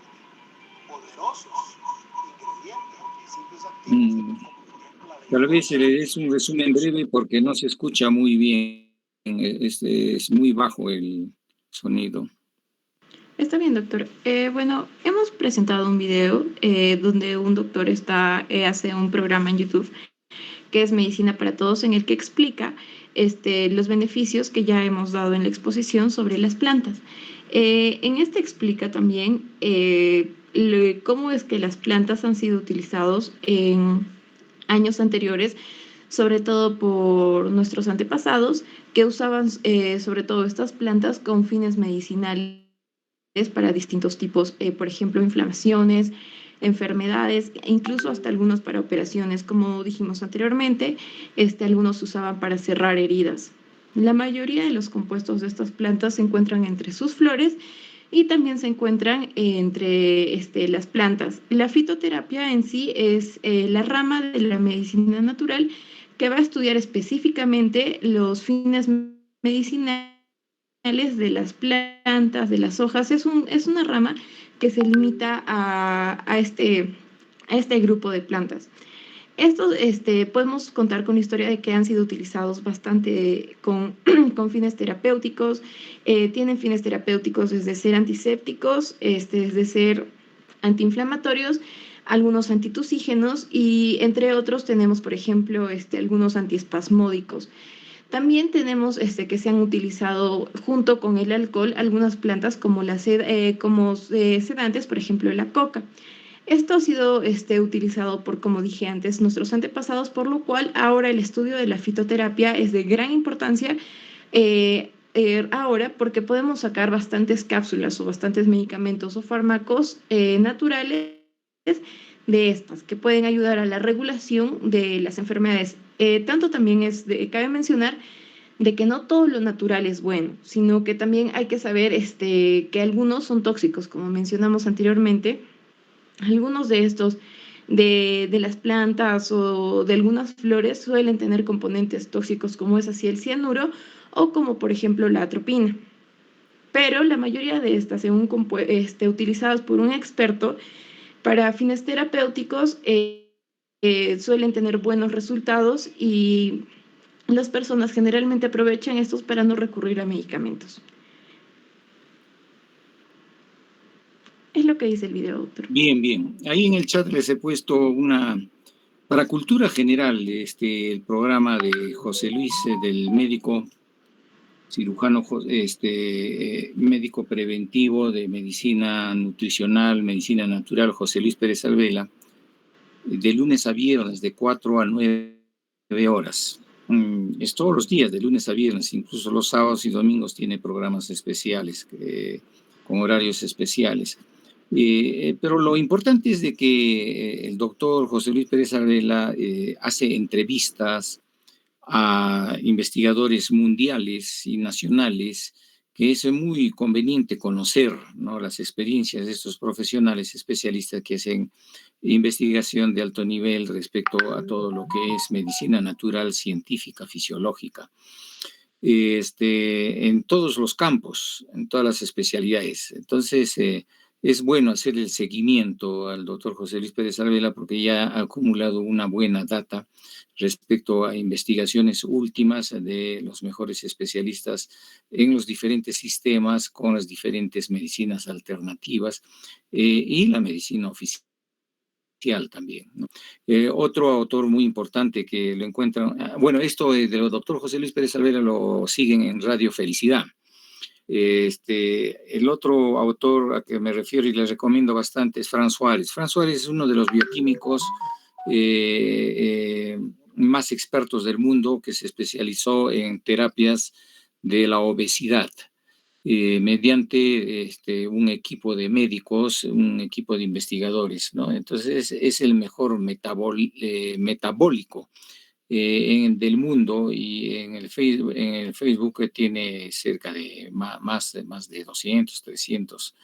poderosos ingredientes o principios activos, como por ejemplo la
Tal vez
bellota.
es un resumen breve porque no se escucha muy bien. Es muy bajo el sonido.
Está bien, doctor. Bueno, hemos presentado un video donde un doctor hace un programa en YouTube que es Medicina para Todos, en el que explica los beneficios que ya hemos dado en la exposición sobre las plantas. En este explica también cómo es que las plantas han sido utilizados en años anteriores, sobre todo por nuestros antepasados, que usaban sobre todo estas plantas con fines medicinales para distintos tipos, por ejemplo, inflamaciones, enfermedades, e incluso hasta algunos para operaciones, como dijimos anteriormente, algunos usaban para cerrar heridas. La mayoría de los compuestos de estas plantas se encuentran entre sus flores y también se encuentran entre las plantas. La fitoterapia en sí es la rama de la medicina natural que va a estudiar específicamente los fines medicinales de las plantas, de las hojas. Es una rama que se limita a este grupo de plantas. Estos, podemos contar con la historia de que han sido utilizados bastante con fines terapéuticos. Tienen fines terapéuticos desde ser antisépticos, desde ser antiinflamatorios, algunos antitusígenos y entre otros tenemos, por ejemplo, algunos antiespasmódicos. También tenemos que se han utilizado junto con el alcohol algunas plantas como sedantes, por ejemplo, la coca. Esto ha sido utilizado por, como dije antes, nuestros antepasados, por lo cual ahora el estudio de la fitoterapia es de gran importancia ahora porque podemos sacar bastantes cápsulas o bastantes medicamentos o fármacos naturales de estas que pueden ayudar a la regulación de las enfermedades. Tanto también cabe mencionar de que no todo lo natural es bueno, sino que también hay que saber que algunos son tóxicos, como mencionamos anteriormente. Algunos de estos, de las plantas o de algunas flores, suelen tener componentes tóxicos, como es así el cianuro o como por ejemplo la atropina. Pero la mayoría de estas, según utilizadas por un experto para fines terapéuticos, suelen tener buenos resultados y las personas generalmente aprovechan estos para no recurrir a medicamentos. Es lo que dice el video, doctor.
Bien, bien. Ahí en el chat les he puesto para cultura general, el programa de José Luis, del médico cirujano, médico preventivo de medicina nutricional, medicina natural, José Luis Pérez Alvela, de lunes a viernes, de 4 a 9 horas. Es todos los días, de lunes a viernes, incluso los sábados y domingos tiene programas especiales, con horarios especiales. Pero lo importante es de que el doctor José Luis Pérez Alvela hace entrevistas a investigadores mundiales y nacionales, que es muy conveniente conocer, ¿no?, las experiencias de estos profesionales especialistas que hacen investigación de alto nivel respecto a todo lo que es medicina natural, científica, fisiológica, en todos los campos, en todas las especialidades. Entonces, es bueno hacer el seguimiento al doctor José Luis Pérez Alvela porque ya ha acumulado una buena data respecto a investigaciones últimas de los mejores especialistas en los diferentes sistemas con las diferentes medicinas alternativas y la medicina oficial también, ¿no? Otro autor muy importante que lo encuentran, bueno, esto del doctor José Luis Pérez Alvela lo siguen en Radio Felicidad. El otro autor a que me refiero y les recomiendo bastante es Fran Suárez. Fran Suárez es uno de los bioquímicos más expertos del mundo, que se especializó en terapias de la obesidad. Mediante un equipo de médicos, un equipo de investigadores, ¿no? Entonces es el mejor metabólico del mundo, y en el Facebook tiene cerca de más de 200, 300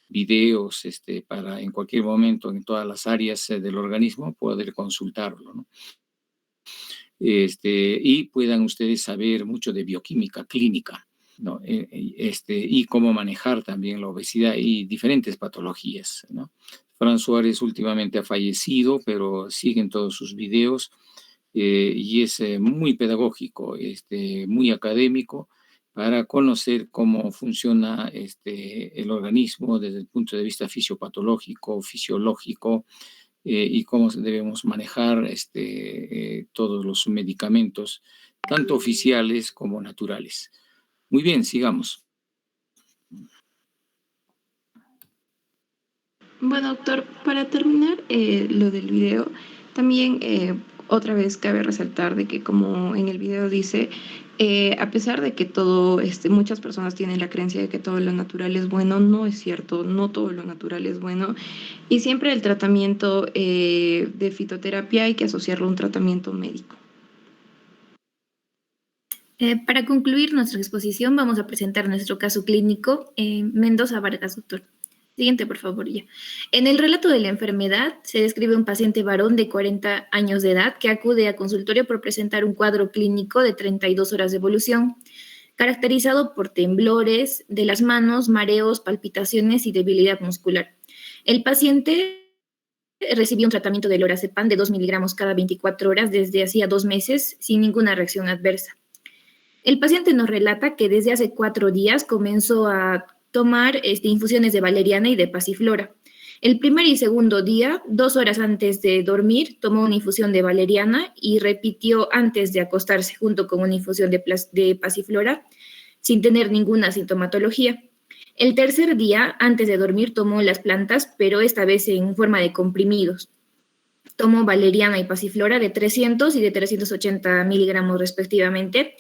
videos para en cualquier momento en todas las áreas del organismo poder consultarlo, ¿no? Y puedan ustedes saber mucho de bioquímica clínica, ¿no? Y cómo manejar también la obesidad y diferentes patologías, ¿no? Fran Suárez últimamente ha fallecido, pero siguen todos sus videos y es muy pedagógico, muy académico, para conocer cómo funciona el organismo desde el punto de vista fisiopatológico, fisiológico, y cómo debemos manejar todos los medicamentos, tanto oficiales como naturales. Muy bien, sigamos.
Bueno, doctor, para terminar lo del video, también otra vez cabe resaltar de que como en el video dice, a pesar de que todo, muchas personas tienen la creencia de que todo lo natural es bueno, no es cierto, no todo lo natural es bueno. Y siempre el tratamiento de fitoterapia hay que asociarlo a un tratamiento médico.
Para concluir nuestra exposición, vamos a presentar nuestro caso clínico, Mendoza Vargas, doctor. Siguiente, por favor, ya. En el relato de la enfermedad se describe un paciente varón de 40 años de edad que acude a consultorio por presentar un cuadro clínico de 32 horas de evolución, caracterizado por temblores de las manos, mareos, palpitaciones y debilidad muscular. El paciente recibió un tratamiento de lorazepam de 2 miligramos cada 24 horas desde hacía 2 meses sin ninguna reacción adversa. El paciente nos relata que desde hace 4 días comenzó a tomar infusiones de valeriana y de pasiflora. El primer y segundo día, 2 horas antes de dormir, tomó una infusión de valeriana y repitió antes de acostarse junto con una infusión de pasiflora sin tener ninguna sintomatología. El tercer día, antes de dormir, tomó las plantas, pero esta vez en forma de comprimidos. Tomó valeriana y pasiflora de 300 y de 380 miligramos respectivamente.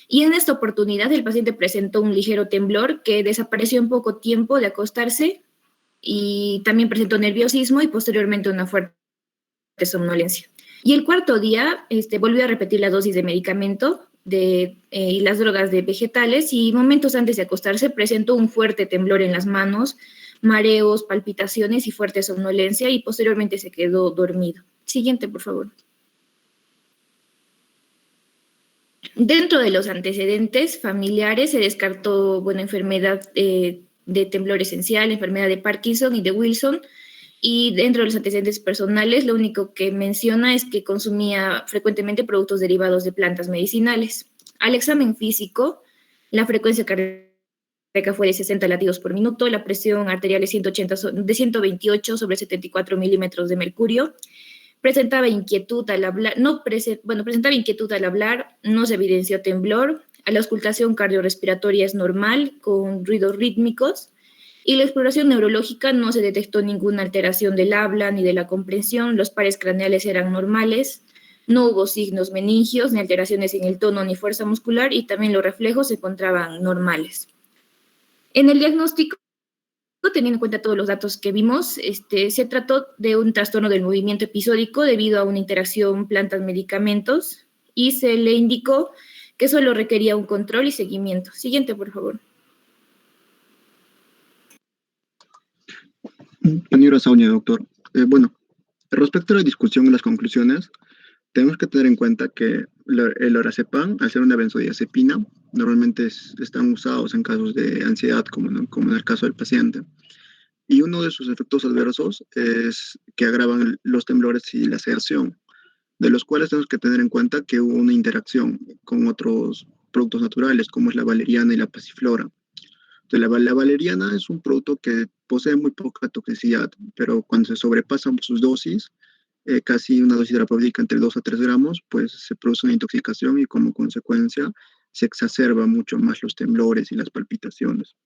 Y en esta oportunidad el paciente presentó un ligero temblor que desapareció en poco tiempo de acostarse y también presentó nerviosismo y posteriormente una fuerte somnolencia. Y el cuarto día volvió a repetir la dosis de medicamento y las drogas de vegetales y momentos antes de acostarse presentó un fuerte temblor en las manos, mareos, palpitaciones y fuerte somnolencia y posteriormente se quedó dormido. Siguiente, por favor. Dentro de los antecedentes familiares se descartó, enfermedad de temblor esencial, enfermedad de Parkinson y de Wilson, y dentro de los antecedentes personales lo único que menciona es que consumía frecuentemente productos derivados de plantas medicinales. Al examen físico, la frecuencia cardíaca fue de 60 latidos por minuto, la presión arterial de 128 sobre 74 milímetros de mercurio. Presentaba inquietud al hablar, presentaba inquietud al hablar, no se evidenció temblor, la auscultación cardiorrespiratoria es normal, con ruidos rítmicos, y la exploración neurológica no se detectó ninguna alteración del habla ni de la comprensión, los pares craneales eran normales, no hubo signos meningios, ni alteraciones en el tono ni fuerza muscular, y también los reflejos se encontraban normales. En el diagnóstico, teniendo en cuenta todos los datos que vimos, se trató de un trastorno del movimiento episódico debido a una interacción plantas-medicamentos y se le indicó que solo requería un control y seguimiento. Siguiente, por favor.
Señora Sauña, doctor. Respecto a la discusión y las conclusiones, tenemos que tener en cuenta que el lorazepam, al ser una benzodiazepina, normalmente están usados en casos de ansiedad, como en el caso del paciente. Y uno de sus efectos adversos es que agravan los temblores y la sedación, de los cuales tenemos que tener en cuenta que hubo una interacción con otros productos naturales, como es la valeriana y la pasiflora. Entonces, la valeriana es un producto que posee muy poca toxicidad, pero cuando se sobrepasan sus dosis, casi una dosis terapéutica entre 2 a 3 gramos, pues se produce una intoxicación y como consecuencia se exacerba mucho más los temblores y las palpitaciones.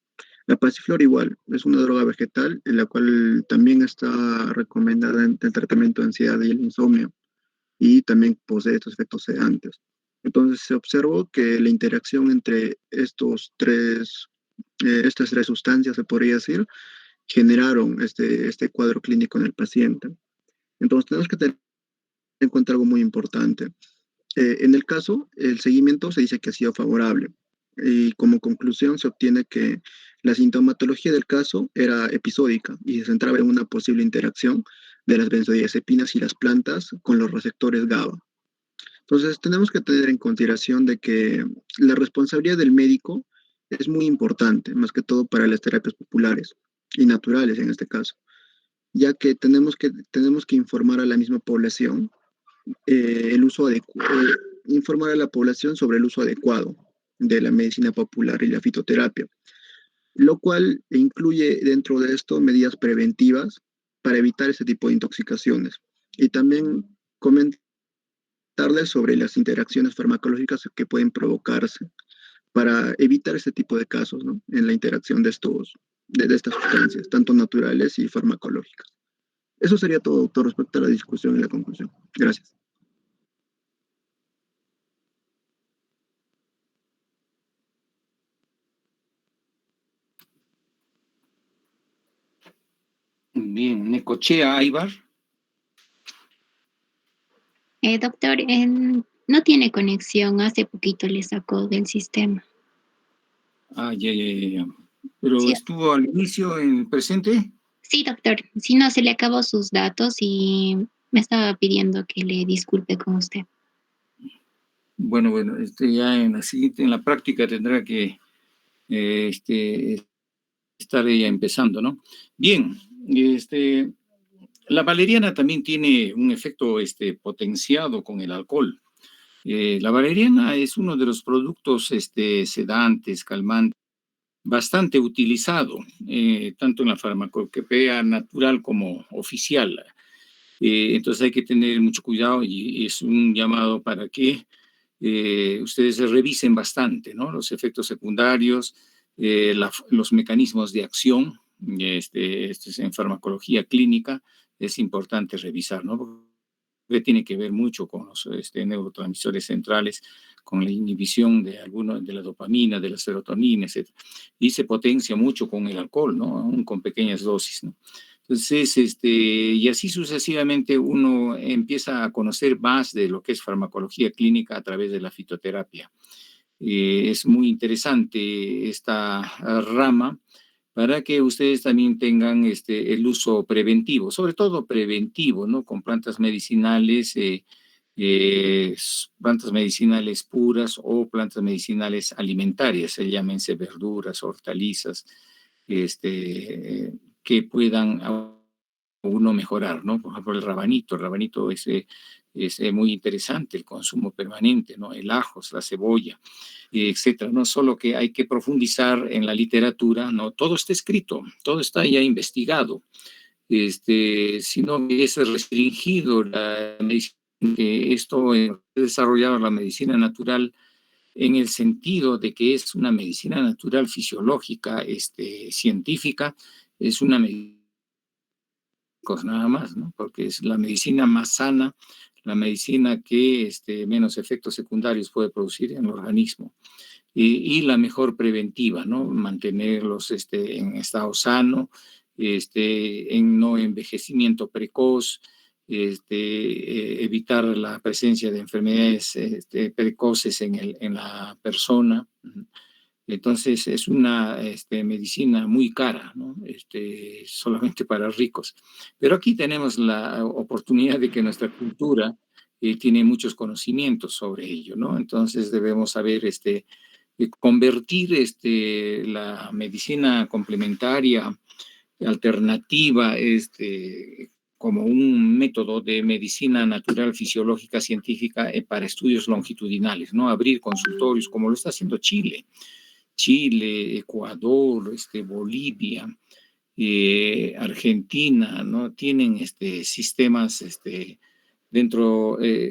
La pasiflora igual, es una droga vegetal en la cual también está recomendada en el tratamiento de ansiedad y el insomnio y también posee estos efectos sedantes. Entonces se observó que la interacción entre estas tres sustancias, se podría decir, generaron este cuadro clínico en el paciente. Entonces tenemos que tener en cuenta algo muy importante. En el caso, el seguimiento se dice que ha sido favorable y como conclusión se obtiene que la sintomatología del caso era episódica y se centraba en una posible interacción de las benzodiazepinas y las plantas con los receptores GABA. Entonces tenemos que tener en consideración de que la responsabilidad del médico es muy importante, más que todo para las terapias populares y naturales en este caso, ya que tenemos que informar a la misma población informar a la población sobre el uso adecuado de la medicina popular y la fitoterapia, lo cual incluye dentro de esto medidas preventivas para evitar ese tipo de intoxicaciones. Y también comentarles sobre las interacciones farmacológicas que pueden provocarse para evitar ese tipo de casos, ¿no? En la interacción de estas sustancias, tanto naturales y farmacológicas. Eso sería todo, doctor, respecto a la discusión y la conclusión. Gracias.
Bien, Necochea Aybar.
Doctor, no tiene conexión, hace poquito le sacó del sistema.
Ah, ya. ¿Pero
Sí,
estuvo al inicio en presente?
sí, doctor, si no, se le acabó sus datos y me estaba pidiendo que le disculpe con usted.
Bueno, ya en la práctica tendrá que estar ella empezando, ¿no? Bien, la valeriana también tiene un efecto potenciado con el alcohol. La valeriana es uno de los productos sedantes, calmantes, bastante utilizado, tanto en la farmacopea natural como oficial. Entonces hay que tener mucho cuidado y es un llamado para que ustedes revisen bastante, ¿no? Los efectos secundarios, los mecanismos de acción, esto es en farmacología clínica, es importante revisar, ¿no? Porque tiene que ver mucho con los neurotransmisores centrales, con la inhibición de algunos, de la dopamina, de la serotonina, etc. Y se potencia mucho con el alcohol, ¿no? Aún con pequeñas dosis, ¿no? Entonces, y así sucesivamente uno empieza a conocer más de lo que es farmacología clínica a través de la fitoterapia. Es muy interesante esta rama para que ustedes también tengan el uso preventivo, sobre todo preventivo, ¿no? Con plantas medicinales puras o plantas medicinales alimentarias, llámense verduras, hortalizas, que puedan a uno mejorar, ¿no? Por ejemplo, el rabanito es muy interesante, el consumo permanente, ¿no? El ajo, la cebolla, etcétera. No solo que hay que profundizar en la literatura, ¿no? Todo está escrito, todo está ya investigado, sino que es restringido la medicina, que esto desarrollado la medicina natural en el sentido de que es una medicina natural fisiológica, científica, es una medicina nada más, ¿no? Porque es la medicina más sana, la medicina que menos efectos secundarios puede producir en el organismo y la mejor preventiva, ¿no? Mantenerlos en estado sano, en no envejecimiento precoz, evitar la presencia de enfermedades precoces en la persona. Entonces es una medicina muy cara, ¿no? Solamente para ricos. Pero aquí tenemos la oportunidad de que nuestra cultura tiene muchos conocimientos sobre ello, ¿no? Entonces debemos saber convertir la medicina complementaria, alternativa, como un método de medicina natural, fisiológica, científica para estudios longitudinales, ¿no? Abrir consultorios como lo está haciendo Chile, Ecuador, Bolivia, Argentina, ¿no? Tienen sistemas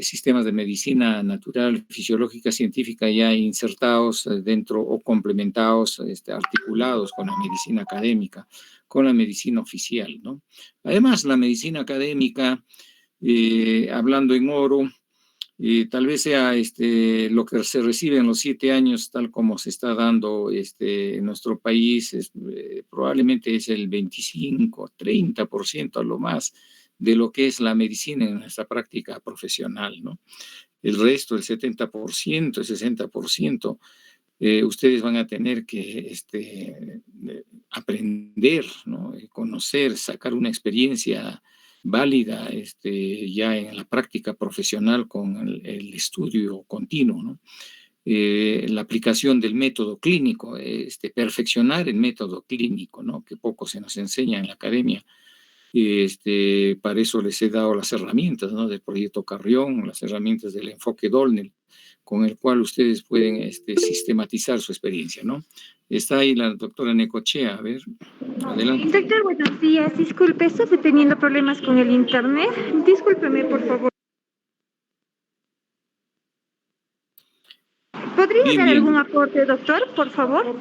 sistemas de medicina natural, fisiológica, científica ya insertados dentro o complementados, articulados con la medicina académica, con la medicina oficial, ¿no? Además, la medicina académica, hablando en oro, tal vez sea lo que se recibe en los 7 años, tal como se está dando en nuestro país, probablemente es el 25, 30% a lo más de lo que es la medicina en nuestra práctica profesional, ¿no? El resto, el 70%, el 60%, ustedes van a tener que aprender, ¿no? Conocer, sacar una experiencia válida ya en la práctica profesional con el estudio continuo, ¿no? La aplicación del método clínico, perfeccionar el método clínico, ¿no? Que poco se nos enseña en la academia. Para eso les he dado las herramientas, ¿no? Del proyecto Carrión, las herramientas del enfoque Dolnel, con el cual ustedes pueden sistematizar su experiencia, ¿no? Está ahí la doctora Necochea, a ver, adelante.
Doctor, buenos días. Disculpe, estoy teniendo problemas con el internet. Discúlpeme, por favor. ¿Podría
Bien,
dar
bien.
algún aporte, doctor, por favor?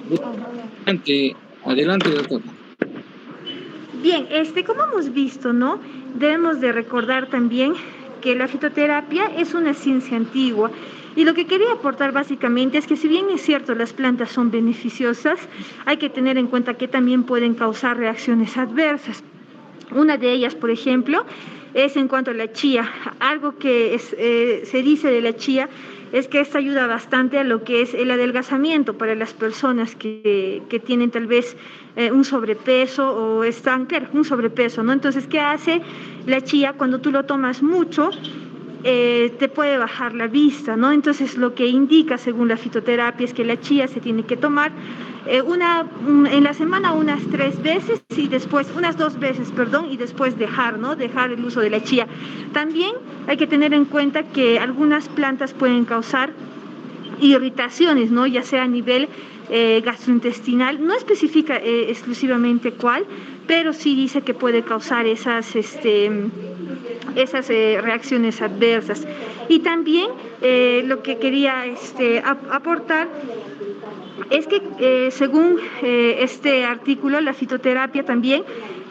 Adelante, doctor.
Bien, como hemos visto, ¿no? Debemos de recordar también que la fitoterapia es una ciencia antigua. Y lo que quería aportar básicamente es que si bien es cierto las plantas son beneficiosas, hay que tener en cuenta que también pueden causar reacciones adversas. Una de ellas, por ejemplo, es en cuanto a la chía. Algo que se dice de la chía es que esta ayuda bastante a lo que es el adelgazamiento para las personas que tienen tal vez un sobrepeso o están, claro, un sobrepeso, ¿no? Entonces, ¿qué hace la chía? Cuando tú lo tomas mucho, te puede bajar la vista, ¿no? Entonces, lo que indica, según la fitoterapia, es que la chía se tiene que tomar en la semana unas 3 veces y después, unas 2 veces, perdón, y después dejar, ¿no? Dejar el uso de la chía. También hay que tener en cuenta que algunas plantas pueden causar irritaciones, ¿no? Ya sea a nivel gastrointestinal, no especifica exclusivamente cuál, pero sí dice que puede causar esas reacciones adversas. Y también lo que quería aportar es que según este artículo, la fitoterapia también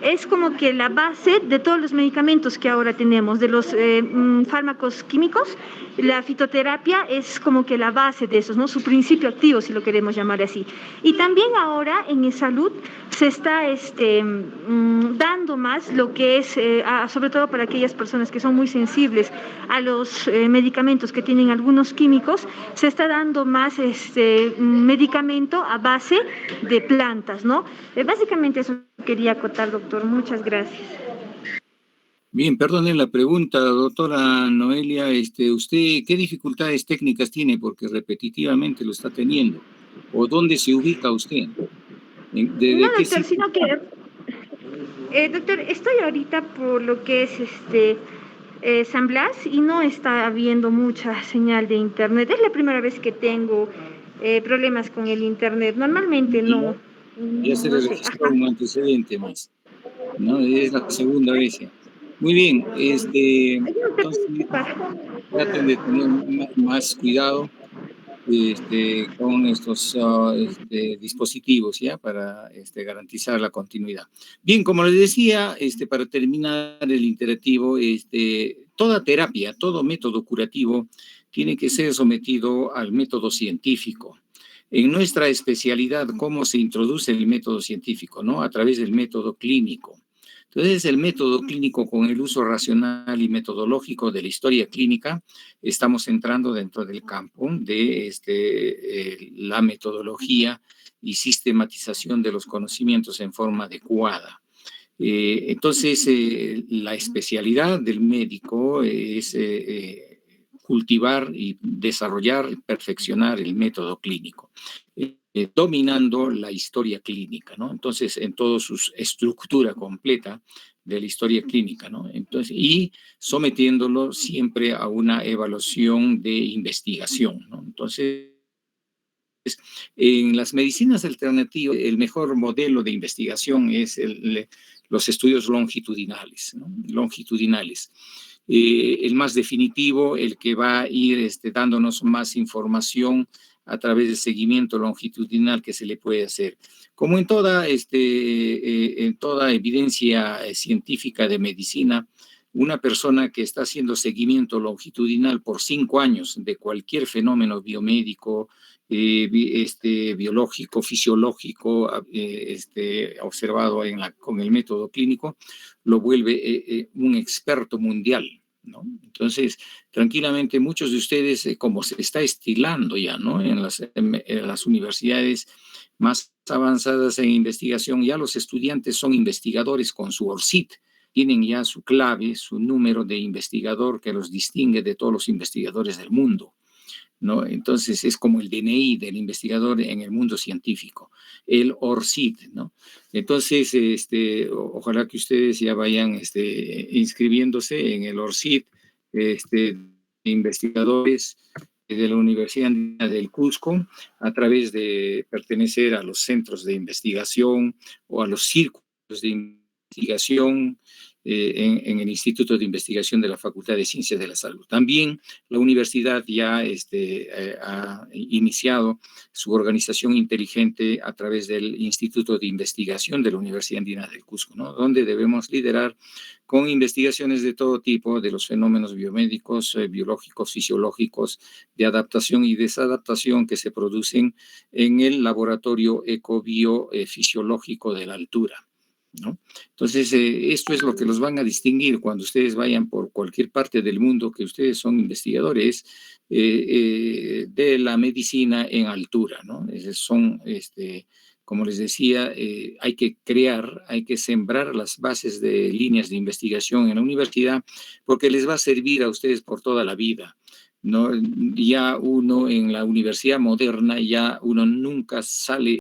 es como que la base de todos los medicamentos que ahora tenemos, de los fármacos químicos. La fitoterapia es como que la base de esos, ¿no? Su principio activo, si lo queremos llamar así. Y también ahora en salud se está dando más lo que es, sobre todo para aquellas personas que son muy sensibles a los medicamentos que tienen algunos químicos, se está dando más medicamento a base de plantas, ¿no? Básicamente eso quería acotar, doctor. Muchas gracias.
Bien, perdone la pregunta, doctora Noelia, ¿usted qué dificultades técnicas tiene? Porque repetitivamente lo está teniendo. ¿O dónde se ubica usted? ¿De qué
Doctor,
sitio
sino
está?
que, doctor, estoy ahorita por lo que es San Blas y no está habiendo mucha señal de internet. Es la primera vez que tengo problemas con el internet. Normalmente no.
Ya se
No
le
sé.
registró
Ajá.
un antecedente más, ¿no? Es la segunda vez ya. Muy bien, entonces traten de tener más cuidado con estos dispositivos, ¿ya? Para garantizar la continuidad. Bien, como les decía, para terminar el interactivo, toda terapia, todo método curativo tiene que ser sometido al método científico. En nuestra especialidad, ¿cómo se introduce el método científico? ¿No? A través del método clínico. Entonces, el método clínico con el uso racional y metodológico de la historia clínica, estamos entrando dentro del campo de la metodología y sistematización de los conocimientos en forma adecuada. Entonces, la especialidad del médico es cultivar y desarrollar y perfeccionar el método clínico, dominando la historia clínica, ¿no? Entonces, en toda su estructura completa de la historia clínica, ¿no? Entonces, y sometiéndolo siempre a una evaluación de investigación, ¿no? Entonces, en las medicinas alternativas, el mejor modelo de investigación es los estudios longitudinales, ¿no? Longitudinales. El más definitivo, el que va a ir dándonos más información a través del seguimiento longitudinal que se le puede hacer. Como en toda evidencia científica de medicina, una persona que está haciendo seguimiento longitudinal por 5 años de cualquier fenómeno biomédico, biológico, fisiológico, observado con el método clínico, lo vuelve un experto mundial, ¿no? Entonces, tranquilamente, muchos de ustedes, como se está estilando ya, ¿no? En las universidades más avanzadas en investigación, ya los estudiantes son investigadores con su ORCID, tienen ya su clave, su número de investigador que los distingue de todos los investigadores del mundo, ¿no? Entonces es como el DNI del investigador en el mundo científico, el ORCID, ¿no? Entonces, ojalá que ustedes ya vayan inscribiéndose en el ORCID, investigadores de la Universidad Andina del Cusco, a través de pertenecer a los centros de investigación o a los círculos de investigación en el Instituto de Investigación de la Facultad de Ciencias de la Salud. También la universidad ya ha iniciado su organización inteligente a través del Instituto de Investigación de la Universidad Andina del Cusco, ¿no? Donde debemos liderar con investigaciones de todo tipo de los fenómenos biomédicos, biológicos, fisiológicos, de adaptación y desadaptación que se producen en el laboratorio ecobiofisiológico de la altura, ¿no? Entonces, esto es lo que los van a distinguir cuando ustedes vayan por cualquier parte del mundo, que ustedes son investigadores de la medicina en altura, ¿no? Son, como les decía, hay que crear, hay que sembrar las bases de líneas de investigación en la universidad, porque les va a servir a ustedes por toda la vida, ¿no? Ya uno en la universidad moderna, ya uno nunca sale